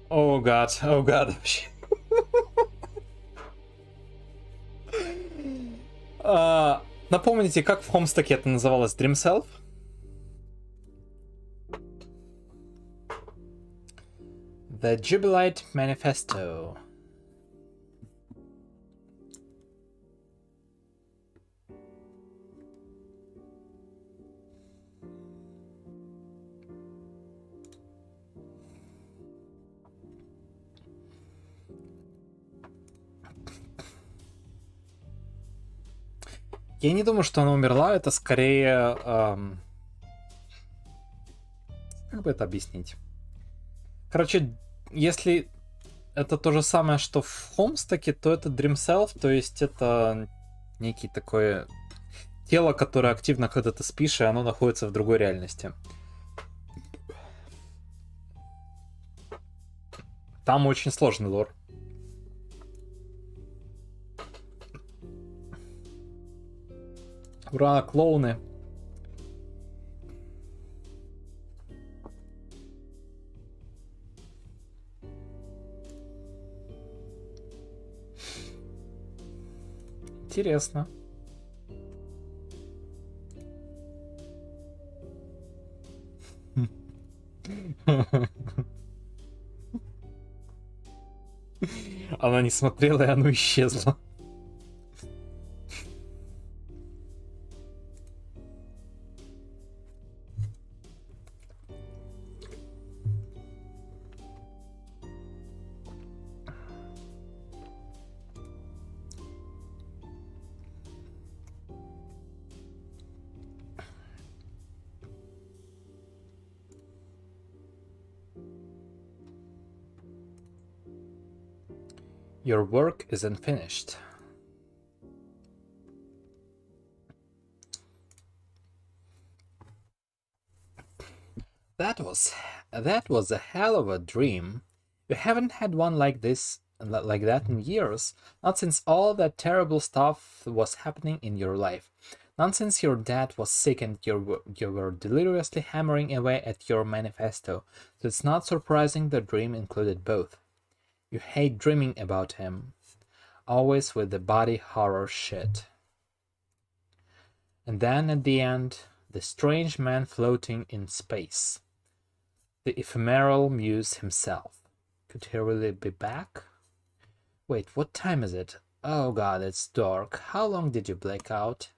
О, гад, вообще. Напомните, как в Хомстаке это называлось? Dream Self? The Jubilite Manifesto. Я не думаю, что она умерла, это скорее... Как бы это объяснить? Короче, если это то же самое, что в Хомстаке, то это Dream Self, то есть это некий такое тело, которое активно, когда ты спишь, и оно находится в другой реальности. Там очень сложный лор. Ура, клоуны. Интересно. Она не смотрела, и оно исчезло. Your work isn't finished. That was a hell of a dream. You haven't had one like that in years, not since all that terrible stuff was happening in your life. Not since your dad was sick and you were deliriously hammering away at your manifesto, so it's not surprising the dream included both. You hate dreaming about him, always with the body horror shit. And then at the end, the strange man floating in space. The ephemeral muse himself. Could he really be back? Wait, what time is it? Oh god, it's dark. How long did you black out?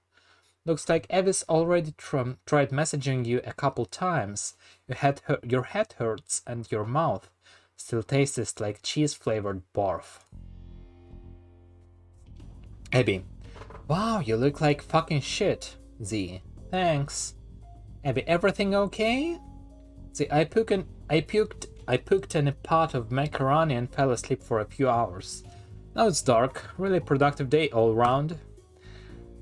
Looks like Evis already tried messaging you a couple times. Your head hurts and your mouth still tastes like cheese-flavored barf. Abby. Wow, you look like fucking shit. Z. Thanks. Abby, everything okay? Z. I puked in a pot of macaroni and fell asleep for a few hours. Now it's dark. Really productive day all round.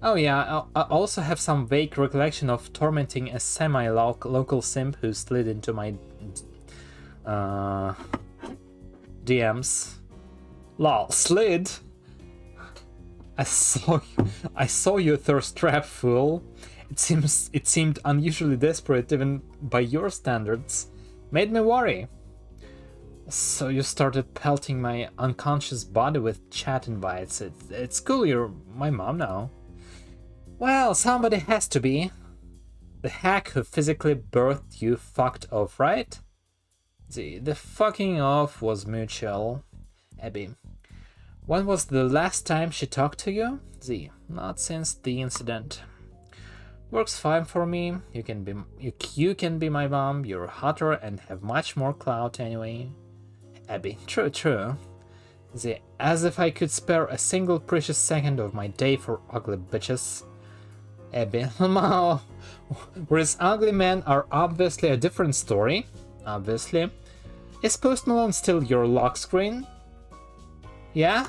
Oh yeah, I also have some vague recollection of tormenting a semi-local simp who slid into my DMs. Lol, slid? I saw you thirst trap, fool. It seemed unusually desperate even by your standards. Made me worry. So you started pelting my unconscious body with chat invites. It's cool, you're my mom now. Well, somebody has to be. The hack who physically birthed you fucked off, right? The fucking off was mutual. Abby. When was the last time she talked to you? Z. Not since the incident. Works fine for me. You can be my mom. You're hotter and have much more clout anyway. Abby. True. Z. As if I could spare a single precious second of my day for ugly bitches. Abby. Whereas ugly men are obviously a different story. Obviously. Is Post Malone still your lock screen? Yeah?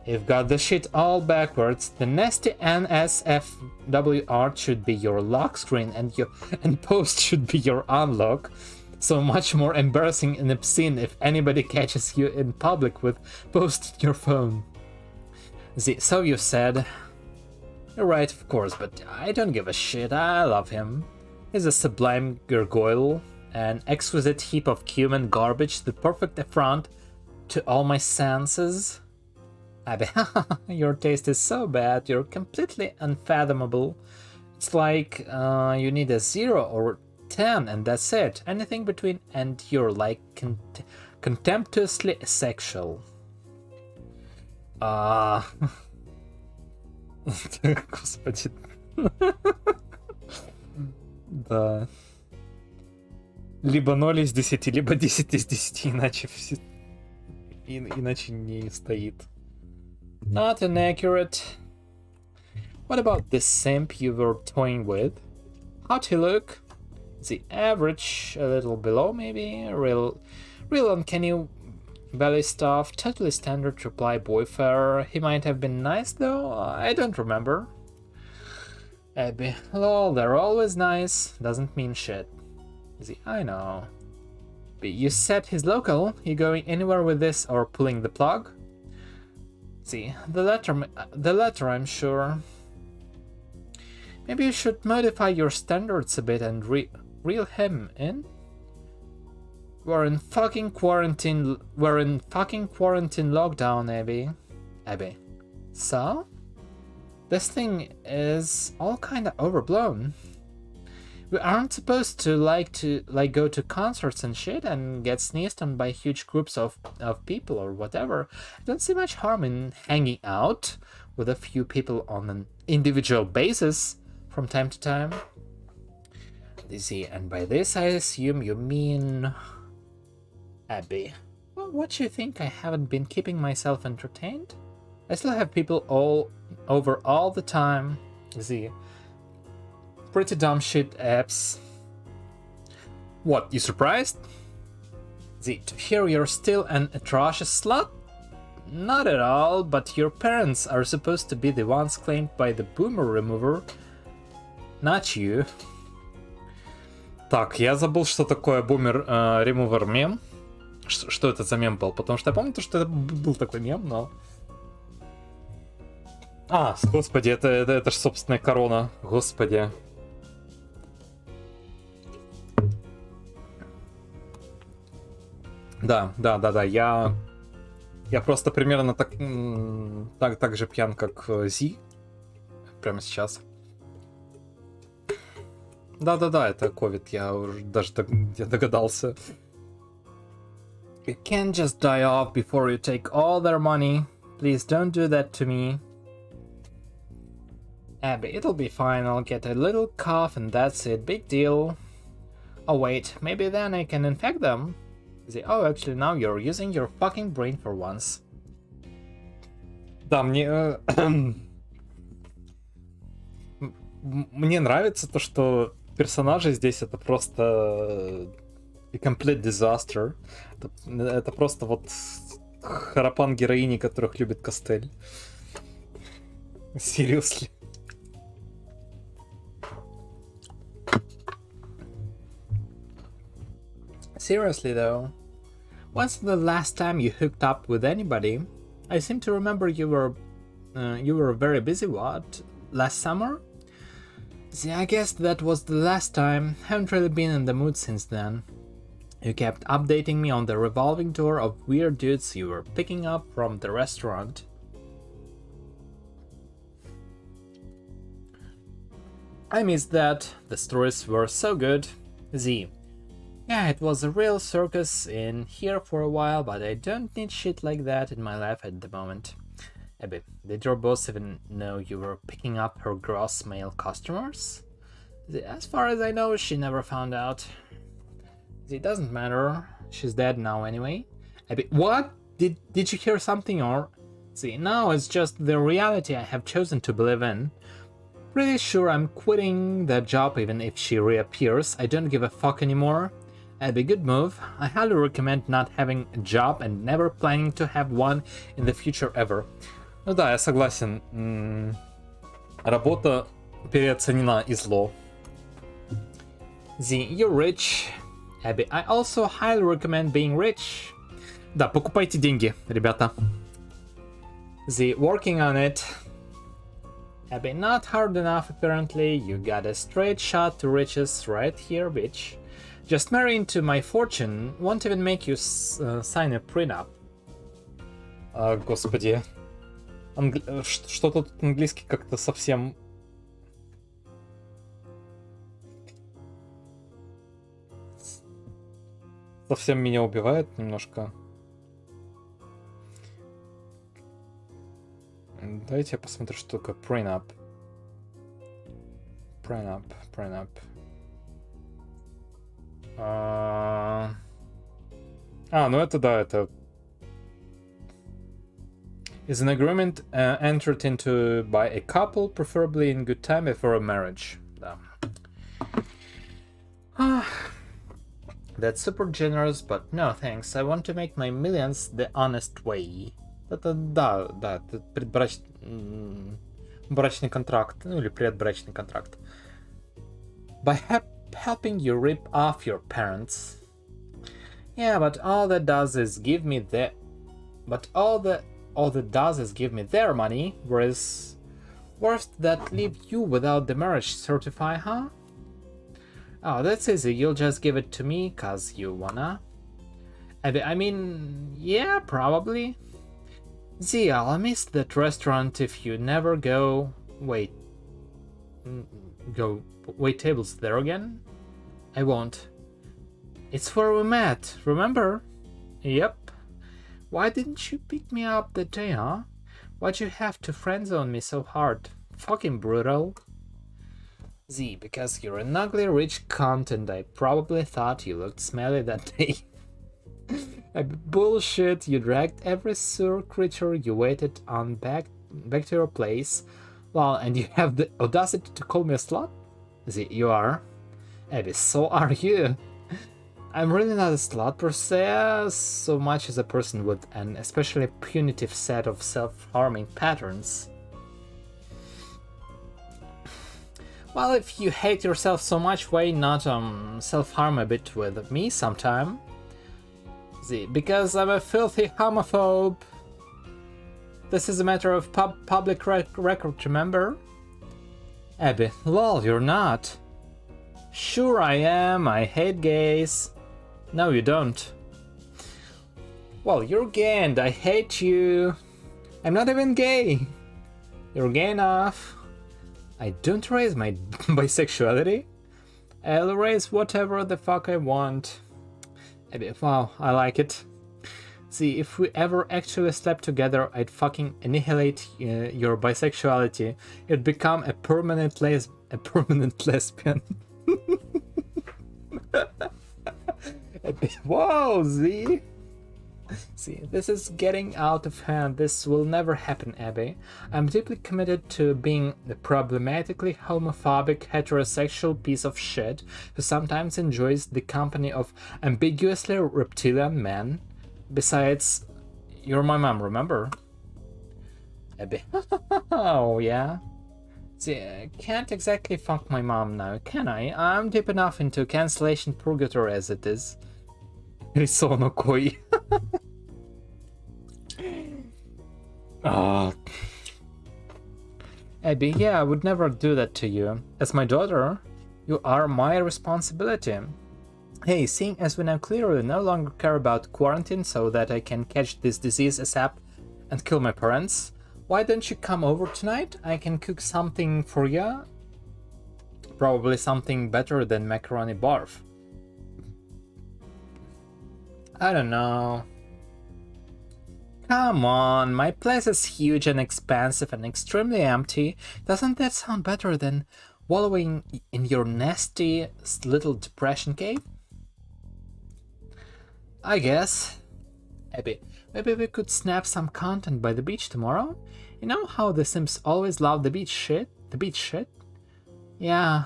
You've got the shit all backwards. The nasty NSFW art should be your lock screen and post should be your unlock. So much more embarrassing and obscene if anybody catches you in public with post in your phone. So you said. You're right, of course, but I don't give a shit. I love him. He's a sublime gargoyle, an exquisite heap of human garbage, the perfect affront to all my senses. Abby, your taste is so bad, you're completely unfathomable. It's like you need a 0 or 10 and that's it. Anything between and you're like contemptuously sexual. Господи. Да. Либо 0 из 10, либо 10 из 10, иначе не стоит. Not inaccurate. What about this simp you were toying with? How'd he look? The average, a little below maybe? Real uncanny valley stuff, totally standard reply boy fare. He might have been nice though, I don't remember. Abby, lol, they're always nice, doesn't mean shit. I know. But you said he's local, you going anywhere with this or pulling the plug? The latter I'm sure. Maybe you should modify your standards a bit and reel him in? We're in fucking quarantine lockdown, Abby. So? This thing is all kinda overblown. We aren't supposed to go to concerts and shit and get sneezed on by huge groups of people or whatever. I don't see much harm in hanging out with a few people on an individual basis from time to time. And by this I assume you mean Abby. Well, what do you think? I haven't been keeping myself entertained? I still have people all over all the time. Pretty dumb shit apps. What, you surprised? To hear you're still an atrocious slut? Not at all, but your parents are supposed to be the ones claimed by the boomer remover. Not you. Так, я забыл, что такое бумер remover мем. Что это за мем был? Потому что я помню, что это был такой мем, но... Господи, это ж собственная корона. Господи. Да, я просто примерно так же пьян, как Зи. Прямо сейчас. Да, это ковид, я уже даже догадался. You can't just die off before you take all their money. Please don't do that to me. Abby, it'll be fine, I'll get a little cough and that's it, big deal. Oh wait, maybe then I can infect them? Oh, actually now you're using your fucking brain for once. Да, мне нравится то, что персонажи здесь это просто a complete disaster. Это просто вот харапан героини, которых любит Костель. Seriously. Seriously though, when's the last time you hooked up with anybody? I seem to remember you were very busy, what? Last summer? I guess that was the last time. Haven't really been in the mood since then. You kept updating me on the revolving door of weird dudes you were picking up from the restaurant. I missed that. The stories were so good. Yeah, it was a real circus in here for a while, but I don't need shit like that in my life at the moment. Abby, did your boss even know you were picking up her gross male customers? As far as I know, she never found out. It doesn't matter. She's dead now anyway. Abby, what? Did you hear something or... No, it's just the reality I have chosen to believe in. Pretty sure I'm quitting that job even if she reappears. I don't give a fuck anymore. Abby, good move. I highly recommend not having a job and never planning to have one in the future ever. Ну да, я согласен. Работа переоценена и зло. Z, you're rich. Abby, I also highly recommend being rich. Да, покупайте деньги, ребята. Z, working on it. Abby, not hard enough apparently. You got a straight shot to riches right here, bitch. Just marry into my fortune. Won't even make you sign a prenup. Господи. Что-то тут английский как-то совсем... Совсем меня убивает немножко. Давайте я посмотрю, что такое prenup. Prenup. Ну это да, это... Is an agreement entered into by a couple, preferably in good time before a marriage. Да. That's super generous, but no thanks. I want to make my millions the honest way. Это да, это брачный контракт, ну или предбрачный контракт. By helping you rip off your parents. Yeah, but all that does is give me their... But all that does is give me their money, whereas... Worst that leave you without the marriage certificate, huh? Oh, that's easy. You'll just give it to me, cause you wanna. I mean, yeah, probably. Z, I'll miss that restaurant if you never go... Wait tables there again? I won't. It's where we met, remember? Yep. Why didn't you pick me up that day, huh? Why'd you have to friendzone me so hard? Fucking brutal. Z, because you're an ugly rich cunt and I probably thought you looked smelly that day. Bullshit, you dragged every sewer creature you waited on back to your place. Well, and you have the audacity to call me a slut? Z, you are. Abby, so are you. I'm really not a slut per se, so much as a person with an especially punitive set of self-harming patterns. Well, if you hate yourself so much, why not self-harm a bit with me sometime? Z, because I'm a filthy homophobe. This is a matter of public record, remember? Abby, lol, you're not. Sure I am, I hate gays. No, you don't. Well, you're gay and I hate you. I'm not even gay. You're gay enough. I don't raise my bisexuality. I'll raise whatever the fuck I want. Abby, wow, I like it. See, if we ever actually slept together, I'd fucking annihilate your bisexuality. You'd become a permanent lesbian. Whoa, Z! See, this is getting out of hand. This will never happen, Abby. I'm deeply committed to being a problematically homophobic heterosexual piece of shit who sometimes enjoys the company of ambiguously reptilian men. Besides, you're my mom, remember? Abby. Oh, yeah? See, I can't exactly fuck my mom now, can I? I'm deep enough into cancellation purgatory as it is. Risono koi. Abby, yeah, I would never do that to you. As my daughter, you are my responsibility. Hey, seeing as we now clearly no longer care about quarantine so that I can catch this disease ASAP and kill my parents, why don't you come over tonight? I can cook something for you. Probably something better than macaroni barf. I don't know. Come on, my place is huge and expansive and extremely empty. Doesn't that sound better than wallowing in your nasty little depression cave? I guess. Abby, maybe we could snap some content by the beach tomorrow? You know how the Sims always love the beach shit? The beach shit? Yeah.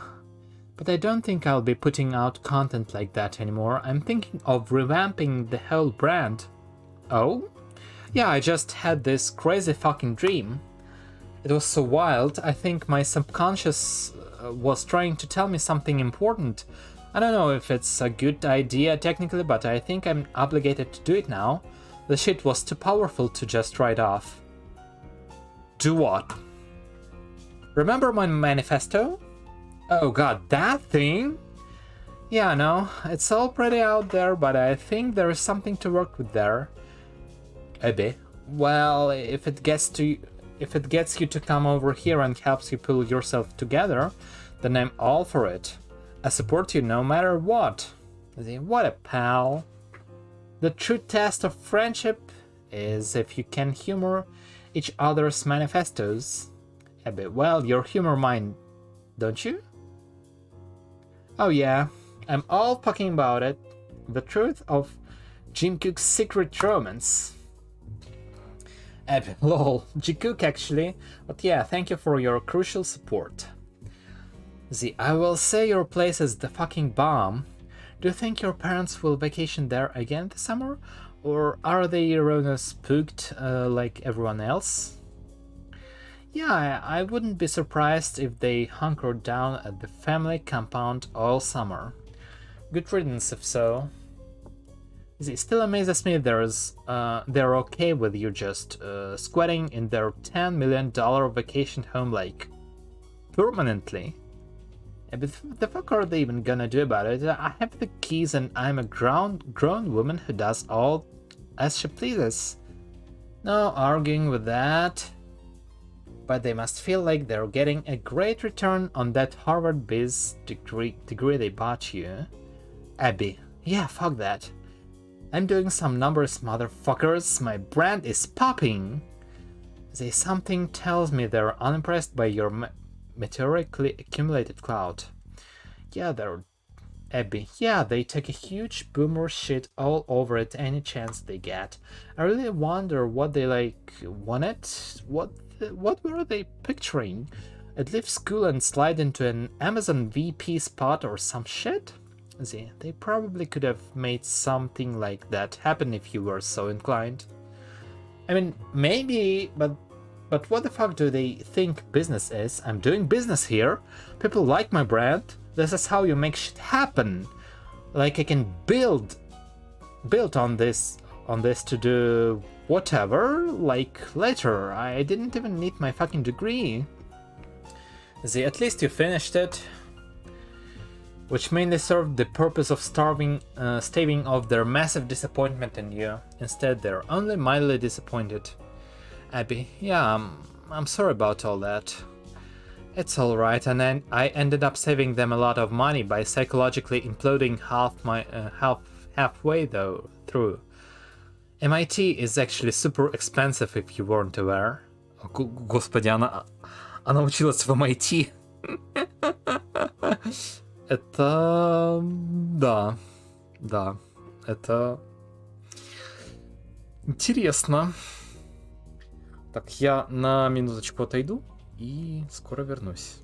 But I don't think I'll be putting out content like that anymore. I'm thinking of revamping the whole brand. Oh? Yeah, I just had this crazy fucking dream. It was so wild, I think my subconscious was trying to tell me something important. I don't know if it's a good idea technically, but I think I'm obligated to do it now. The shit was too powerful to just write off. Do what? Remember my manifesto? Oh god, that thing? Yeah, no, it's all pretty out there, but I think there is something to work with there. A bit. Well, if it gets you to come over here and helps you pull yourself together, then I'm all for it. I support you no matter what. What a pal. The true test of friendship is if you can humor each other's manifestos. A bit. Well, you humor mine, don't you? Oh yeah, I'm all fucking about it. The truth of Jim Cook's secret romance. Lol, G-Cook actually, but yeah, thank you for your crucial support. I will say your place is the fucking bomb. Do you think your parents will vacation there again this summer? Or are they Rona spooked like everyone else? Yeah, I wouldn't be surprised if they hunkered down at the family compound all summer. Good riddance if so. It still amazes me they're okay with you just squatting in their $10 million vacation home like permanently. But what the fuck are they even gonna do about it? I have the keys and I'm a grown woman who does all as she pleases. No arguing with that. But they must feel like they're getting a great return on that Harvard Biz degree they bought you. Abby, yeah, fuck that. I'm doing some numbers, motherfuckers. My brand is popping. Something tells me they're unimpressed by your meteorically accumulated clout. Yeah, Abby. Yeah, they take a huge boomer shit all over it any chance they get. I really wonder what they wanted. What were they picturing? I'd leave school and slide into an Amazon VP spot or some shit? They probably could have made something like that happen if you were so inclined. I mean, maybe, but what the fuck do they think business is? I'm doing business here. People like my brand. This is how you make shit happen. Like I can build on this to do whatever, like later. I didn't even need my fucking degree. At least you finished it. Which mainly served the purpose of staving off their massive disappointment in you. Instead, they're only mildly disappointed. Abby, yeah, I'm sorry about all that. It's alright, and then I ended up saving them a lot of money by psychologically imploding halfway through. MIT is actually super expensive if you weren't aware. Господи, она училась в MIT. Это... Да, это... Интересно. Так, я на минуточку отойду и скоро вернусь.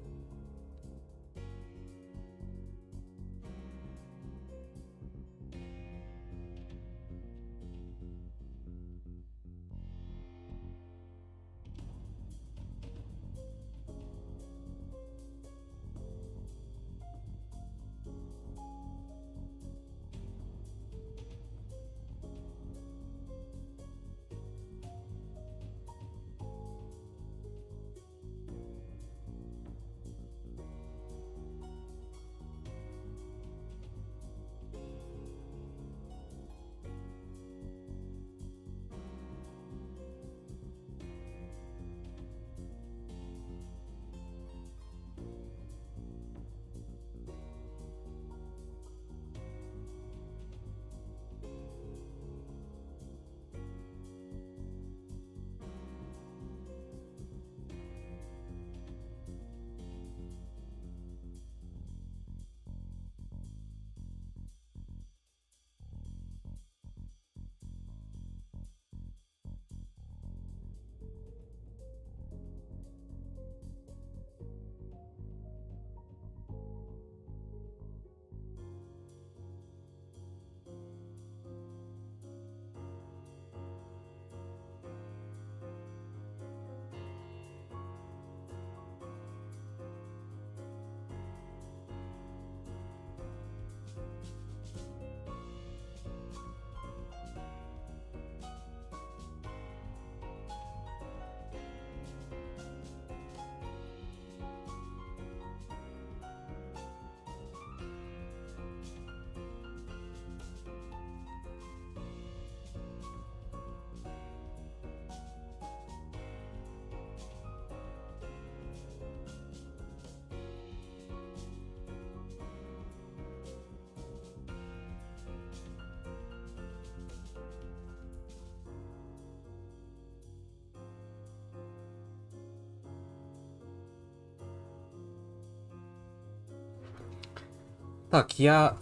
Так, я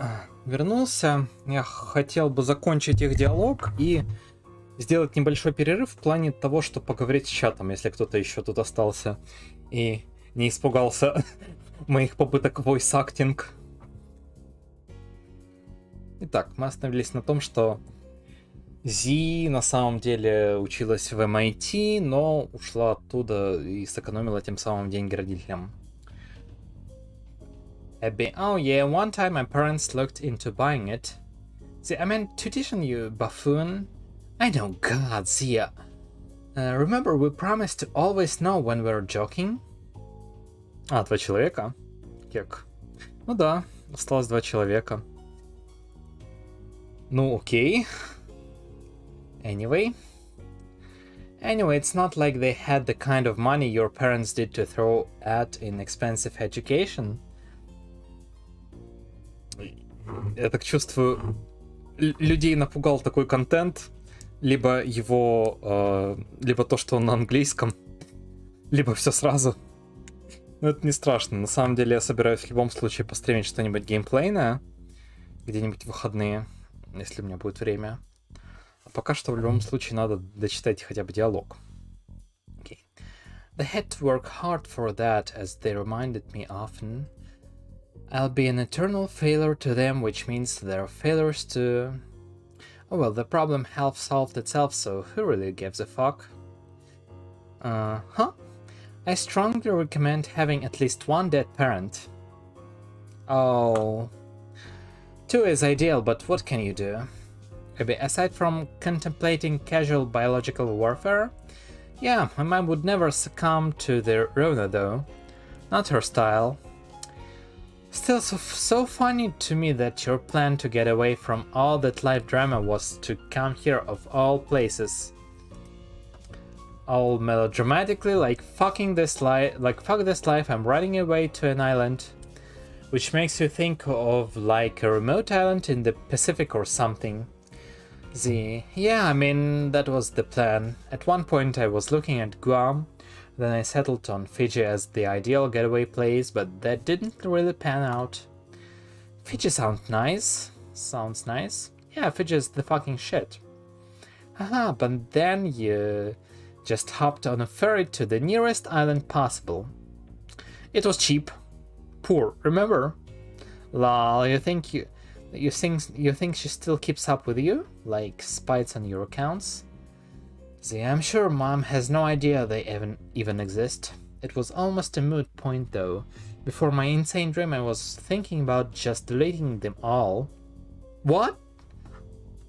вернулся. Я хотел бы закончить их диалог и сделать небольшой перерыв в плане того, чтобы поговорить с чатом, если кто-то еще тут остался и не испугался моих попыток voice-acting. Итак, мы остановились на том, что Зи на самом деле училась в MIT, но ушла оттуда и сэкономила тем самым деньги родителям. Abby, oh yeah, one time my parents looked into buying it. See, I meant to tuition you, buffoon. I know, God, Zia. Remember, we promised to always know when we're joking? А, 2 человека? Кек. Ну да, осталось 2 человека. Ну, окей. Anyway, it's not like they had the kind of money your parents did to throw at in expensive education. Я так чувствую, людей напугал такой контент, либо его, либо то, что он на английском, либо все сразу. Но это не страшно. На самом деле я собираюсь в любом случае постримить что-нибудь геймплейное, где-нибудь в выходные, если у меня будет время. А пока что в любом случае надо дочитать хотя бы диалог. Okay. They had to work hard for that, as they reminded me often. I'll be an eternal failure to them, which means they're failures to... Oh well, the problem half solved itself, so who really gives a fuck? Huh? I strongly recommend having at least one dead parent. Oh... 2 is ideal, but what can you do? Maybe aside from contemplating casual biological warfare? Yeah, my mom would never succumb to the Rona though. Not her style. Still so funny to me that your plan to get away from all that life drama was to come here of all places. All melodramatically, like fuck this life, I'm running away to an island. Which makes you think of like a remote island in the Pacific or something. Yeah, I mean, that was the plan. At one point I was looking at Guam, then I settled on Fiji as the ideal getaway place, but that didn't really pan out. Fiji sounds nice. Yeah, Fiji is the fucking shit. Haha, but then you just hopped on a ferry to the nearest island possible. It was cheap. Poor, remember? Lol, you think she still keeps up with you? Like spies on your accounts? See, I'm sure mom has no idea they even exist. It was almost a moot point though. Before my insane dream I was thinking about just deleting them all. What?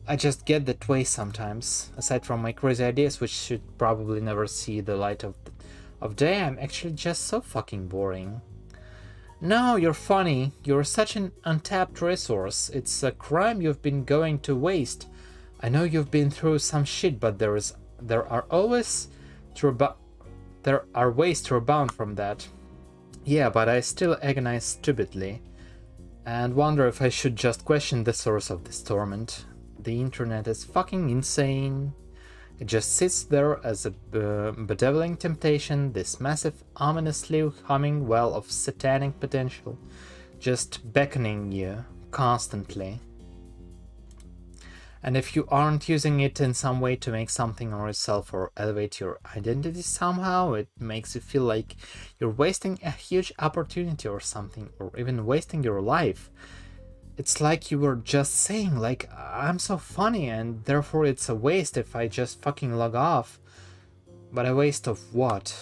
I just get that way sometimes. Aside from my crazy ideas which should probably never see the light of day, I'm actually just so fucking boring. No, you're funny. You're such an untapped resource. It's a crime you've been going to waste. I know you've been through some shit, but there are ways to rebound from that. Yeah, but I still agonize stupidly and wonder if I should just question the source of this torment. The internet is fucking insane. It just sits there as a bedeviling temptation, this massive, ominously humming well of satanic potential, just beckoning you constantly. And if you aren't using it in some way to make something of yourself or elevate your identity somehow, it makes you feel like you're wasting a huge opportunity or something, or even wasting your life. It's like you were just saying, like, I'm so funny and therefore it's a waste if I just fucking log off. But a waste of what?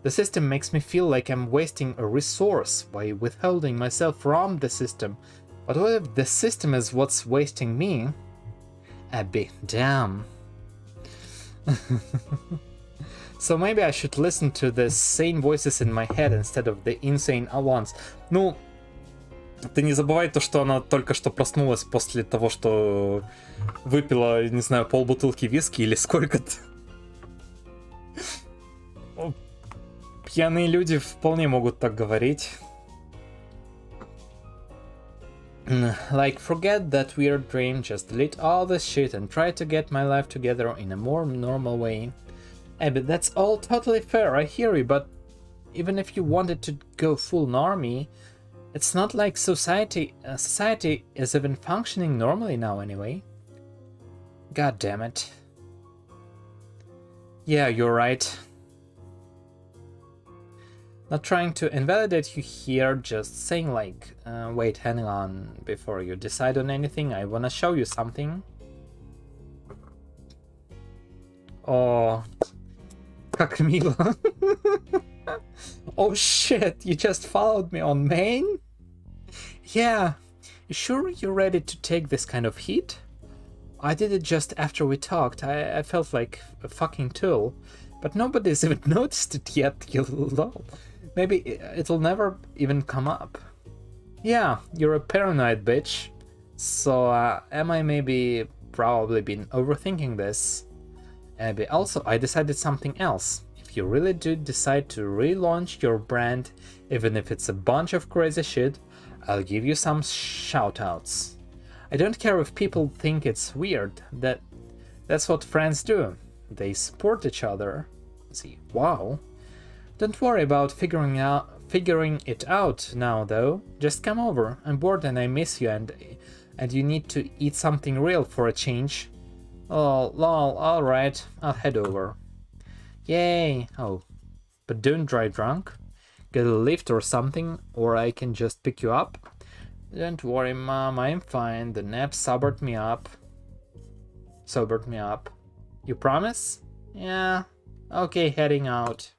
The system makes me feel like I'm wasting a resource by withholding myself from the system. But what if the system is what's wasting me? Abby, damn. So maybe I should listen to the sane voices in my head instead of the insane ones. Ну, ты не забывай то, что она только что проснулась после того, что выпила, не знаю, полбутылки виски или сколько-то. Пьяные люди вполне могут так говорить. Like, forget that weird dream, just delete all this shit and try to get my life together in a more normal way. Abby, that's all totally fair, I hear you, but even if you wanted to go full normie, It's not like society is even functioning normally now anyway. God damn it. Yeah, you're right. Not trying to invalidate you here, just saying like, wait, hang on, before you decide on anything, I wanna show you something. Oh, как мило. Oh shit, you just followed me on main? Yeah, you sure you're ready to take this kind of heat? I did it just after we talked. I felt like a fucking tool. But nobody's even noticed it yet, you lol. Maybe it'll never even come up. Yeah, you're a paranoid bitch. So am I probably been overthinking this? Maybe also I decided something else. If you really do decide to relaunch your brand, even if it's a bunch of crazy shit, I'll give you some shoutouts. I don't care if people think it's weird. That's what friends do. They support each other. See, wow. Don't worry about figuring it out now, though. Just come over. I'm bored and I miss you, and you need to eat something real for a change. Oh, lol. All right, I'll head over. Yay! Oh, but don't drive drunk. Get a lift or something, or I can just pick you up. Don't worry, Mom, I'm fine. The nap sobered me up. You promise? Yeah. Okay, heading out.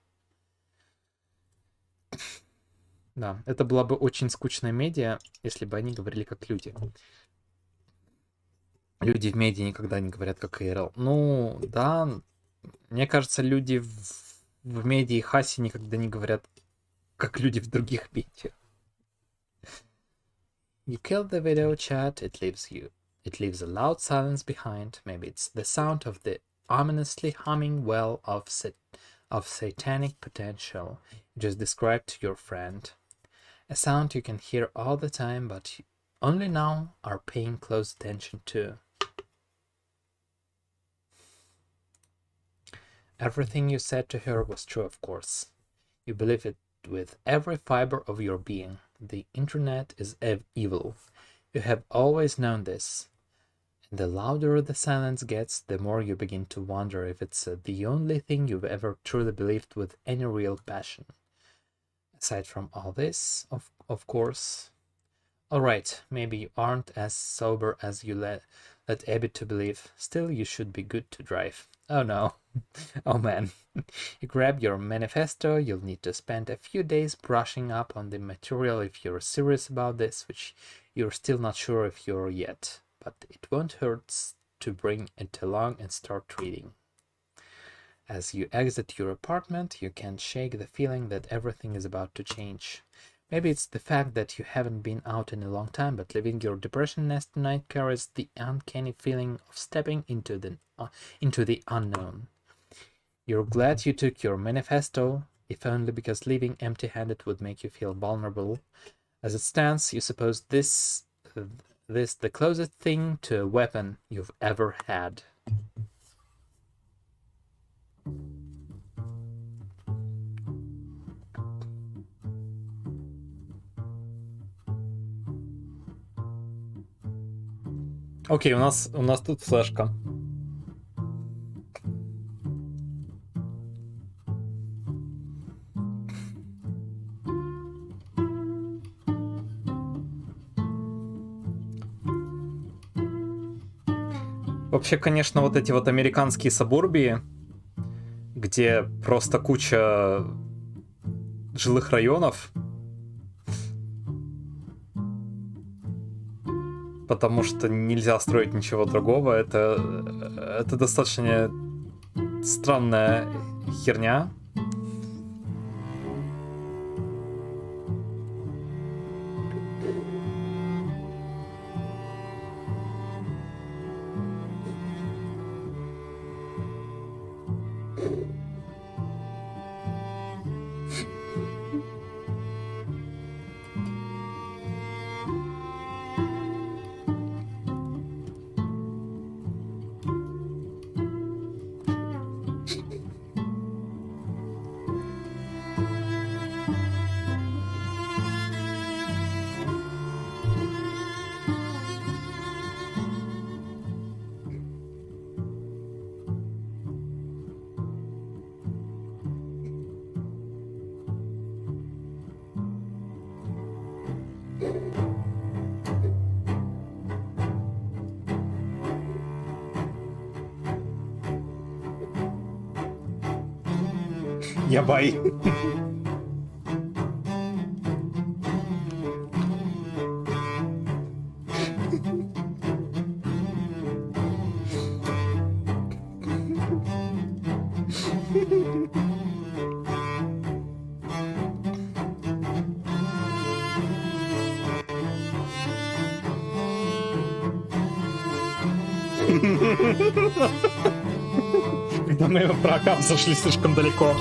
Да, это была бы очень скучная медиа, если бы они говорили как люди. Люди в медиа никогда не говорят как ИРЛ. Ну, да, мне кажется, люди в медиа и хасе никогда не говорят как люди в других медиа. You kill the video chat, it leaves a loud silence behind. Maybe it's the sound of the ominously humming well of satanic potential you just described to your friend. A sound you can hear all the time, but you only now are paying close attention to. Everything you said to her was true, of course. You believe it with every fiber of your being. The internet is evil. You have always known this. And the louder the silence gets, the more you begin to wonder if it's the only thing you've ever truly believed with any real passion. Aside from all this, of course. Alright, maybe you aren't as sober as you let Abby to believe. Still, you should be good to drive. Oh no. Oh man. You grab your manifesto, you'll need to spend a few days brushing up on the material if you're serious about this, which you're still not sure if you're yet. But it won't hurt to bring it along and start reading. As you exit your apartment, you can't shake the feeling that everything is about to change. Maybe it's the fact that you haven't been out in a long time, but leaving your depression nest tonight carries the uncanny feeling of stepping into the unknown. You're glad you took your manifesto, if only because leaving empty-handed would make you feel vulnerable. As it stands, you suppose this the closest thing to a weapon you've ever had. Окей, у нас тут флешка. Вообще, конечно, вот эти вот американские сабурбии, где просто куча жилых районов, потому что нельзя строить ничего другого, это достаточно странная херня. Ябай. Когда мы про Акав зашли слишком далеко.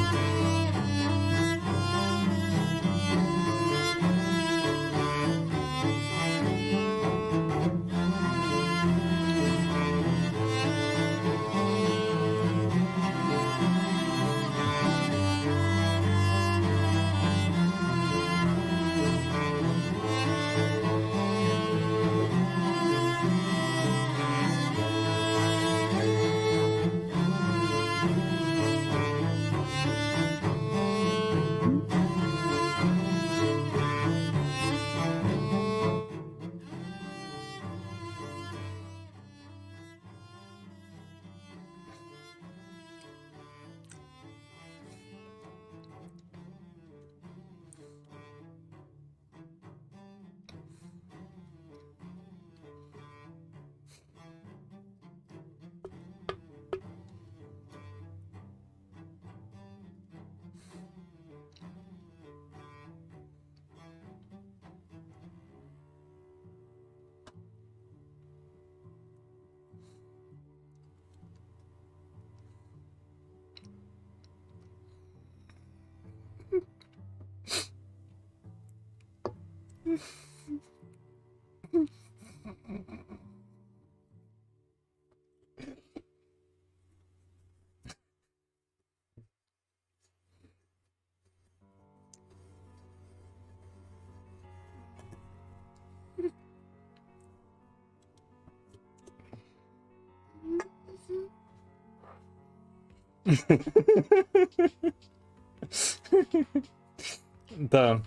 Да.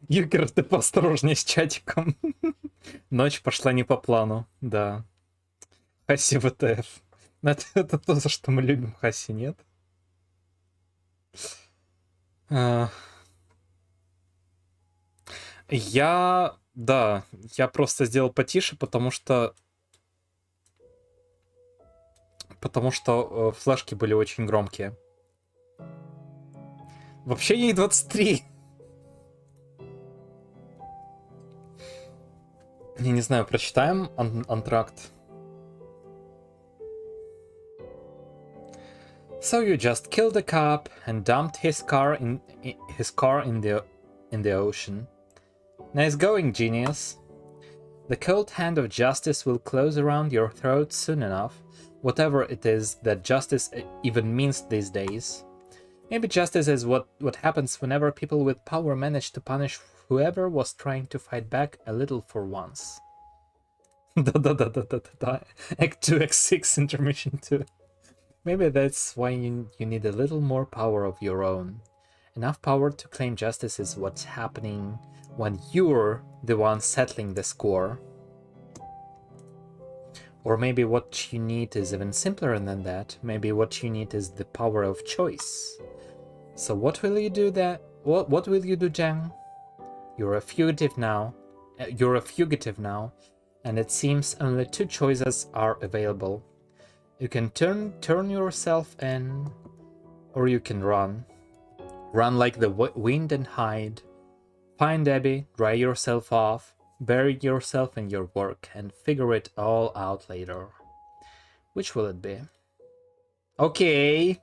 Югер, ты поосторожнее с чатиком. Ночь пошла не по плану, да. Хаси ВТФ. Это то, за что мы любим Хаси, нет? Я просто сделал потише, потому что флешки были очень громкие. Вообще ей 23. Я не знаю, прочитаем антракт. So you just killed a cop and dumped his car in the ocean. Nice going, genius. The cold hand of justice will close around your throat soon enough, whatever it is that justice even means these days. Maybe justice is what happens whenever people with power manage to punish whoever was trying to fight back a little for once. Да. Act 2, Act 6, Intermission 2. Maybe that's why you need a little more power of your own. Enough power to claim justice is what's happening when you're the one settling the score. Or maybe what you need is even simpler than that. Maybe what you need is the power of choice. So what will you do what will you do, Jang? You're a fugitive now, and it seems only two choices are available. You can turn yourself in, or you can run. Run like the wind and hide. Find Abby, dry yourself off, bury yourself in your work, and figure it all out later. Which will it be? Okay.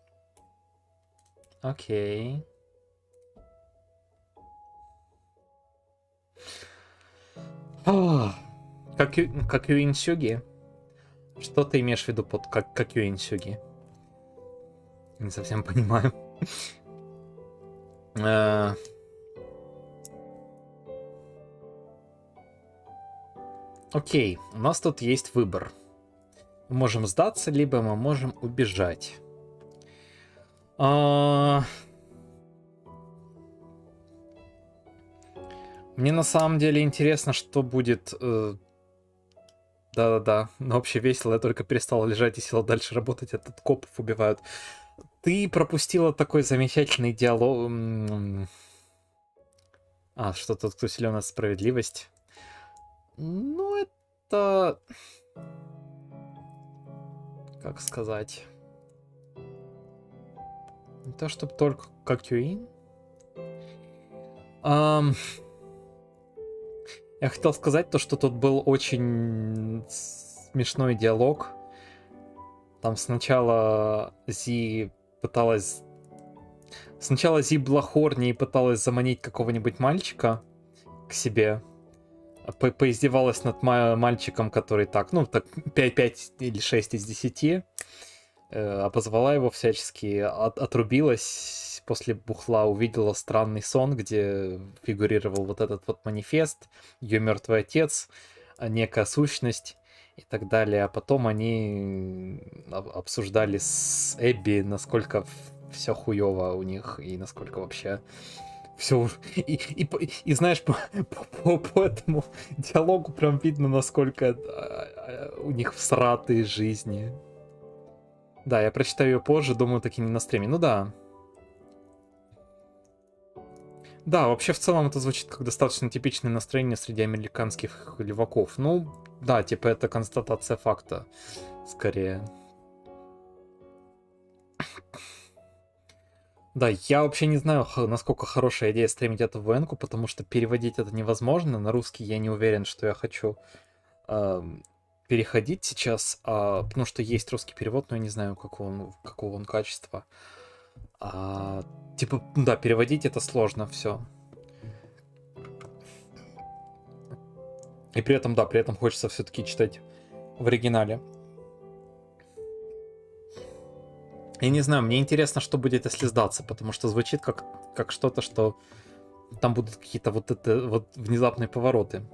Какюинсюги? Что ты имеешь в виду под какюинсюги? Не совсем понимаю. Окей, у нас тут есть выбор. Мы можем сдаться, либо мы можем убежать. Мне на самом деле интересно, что будет... Да-да-да, но вообще весело, я только перестал лежать и сел дальше работать, а тут копов убивают. Ты пропустила такой замечательный диалог... что тут усиленная справедливость. Ну, это... Как сказать... Не то, чтобы только как Кюин. Я хотел сказать то, что тут был очень смешной диалог. Там сначала Зи пыталась... Сначала Зи была хорни и пыталась заманить какого-нибудь мальчика к себе. Поиздевалась над мальчиком, который так, 5 или 6 из 10. Обозвала его всячески, отрубилась после бухла, увидела странный сон, где фигурировал вот этот вот манифест, ее мертвый отец, некая сущность и так далее. А потом они обсуждали с Эбби, насколько все хуево у них и насколько вообще все. И знаешь, по этому диалогу прям видно, насколько у них всратые жизни. Да, я прочитаю ее позже, думаю, таки не на стриме. Ну да. Да, вообще в целом это звучит как достаточно типичное настроение среди американских леваков. Ну, да, типа это констатация факта, скорее. Да, я вообще не знаю, насколько хорошая идея стримить это в ВН-ку, потому что переводить это невозможно. На русский я не уверен, что я хочу переходить сейчас, потому что есть русский перевод, но я не знаю, какого он качества. Типа, да, переводить это сложно, все. И при этом хочется все-таки читать в оригинале. Я не знаю, мне интересно, что будет, если сдаться, потому что звучит как что-то, что там будут какие-то вот внезапные повороты.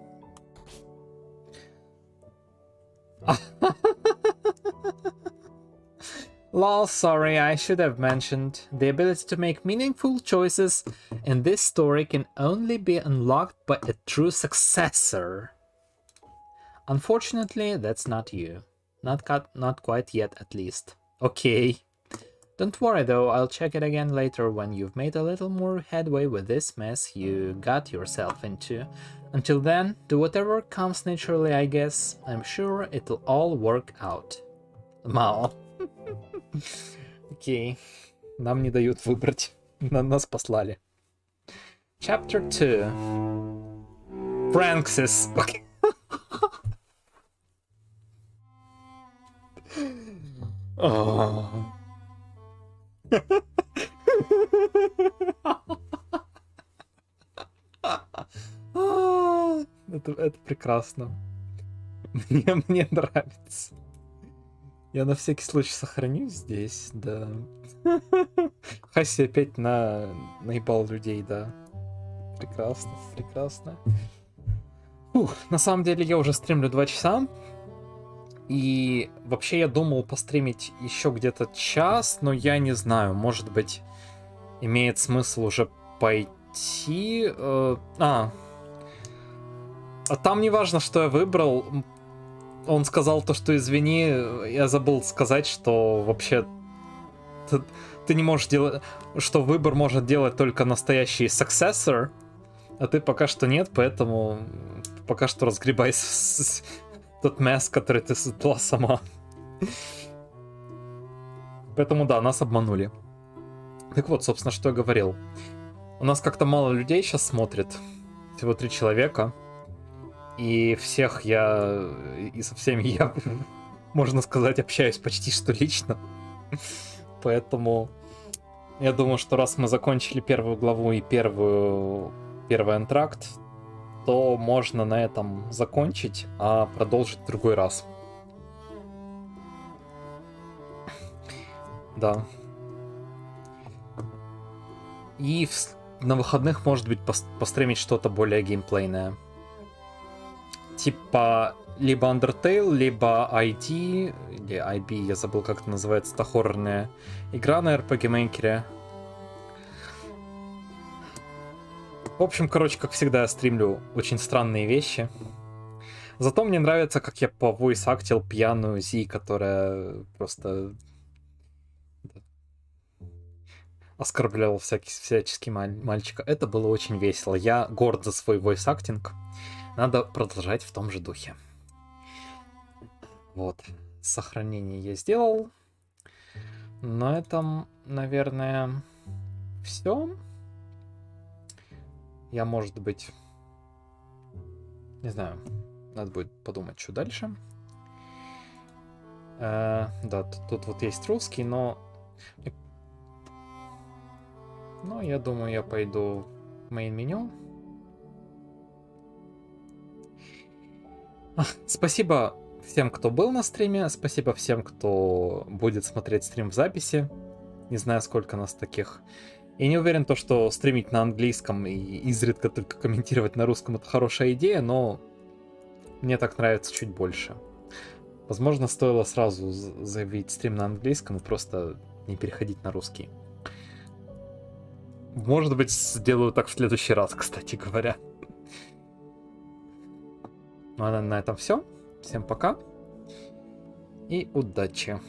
Lol, sorry, I should have mentioned. The ability to make meaningful choices in this story can only be unlocked by a true successor. Unfortunately, that's not you. Not quite yet, at least. Okay. Don't worry though, I'll check it again later when you've made a little more headway with this mess you got yourself into. Until then, do whatever comes naturally, I guess. I'm sure it'll all work out. Мао. Окей. Нам не дают выбрать. Нас послали. Chapter 2. Francis. Okay. Это прекрасно. Мне нравится. Я на всякий случай сохраню здесь, да. Хаси опять наебал людей, да. Прекрасно, прекрасно. На самом деле я уже стримлю 2 часа. И вообще я думал постримить еще где-то час, но я не знаю, может быть, имеет смысл уже пойти. А там не важно, что я выбрал. Он сказал то, что извини, я забыл сказать, что вообще ты не можешь делать, что выбор может делать только настоящий successor, а ты пока что нет, поэтому пока что разгребай тот месс, который ты создала сама. Поэтому да, нас обманули. Так вот, собственно, что я говорил. У нас как-то мало людей сейчас смотрит, всего 3 человека. И всех и со всеми я, можно сказать, общаюсь почти что лично. Поэтому я думаю, что раз мы закончили первую главу и первый антракт, то можно на этом закончить, а продолжить в другой раз. Да. И на выходных, может быть, постримить что-то более геймплейное. Типа либо Undertale, либо ID, или IB, я забыл, как это называется, та хоррорная игра на RPG Maker. В общем, короче, как всегда, я стримлю очень странные вещи. Зато мне нравится, как я повойс-актил пьяную Зи, которая просто оскорблял всячески мальчика. Это было очень весело. Я горд за свой войс-актинг. Надо продолжать в том же духе. Вот. Сохранение я сделал. На этом, наверное, все. Я, может быть... Не знаю. Надо будет подумать, что дальше. Да, тут вот есть русский, но... Но я думаю, я пойду в мейн-меню. Спасибо всем, кто был на стриме. Спасибо всем, кто будет смотреть стрим в записи. Не знаю, сколько нас таких. Я не уверен, что стримить на английском и изредка только комментировать на русском — это хорошая идея, но мне так нравится чуть больше. Возможно, стоило сразу заявить стрим на английском и просто не переходить на русский. Может быть, сделаю так в следующий раз, кстати говоря. Ну а на этом все. Всем пока и удачи.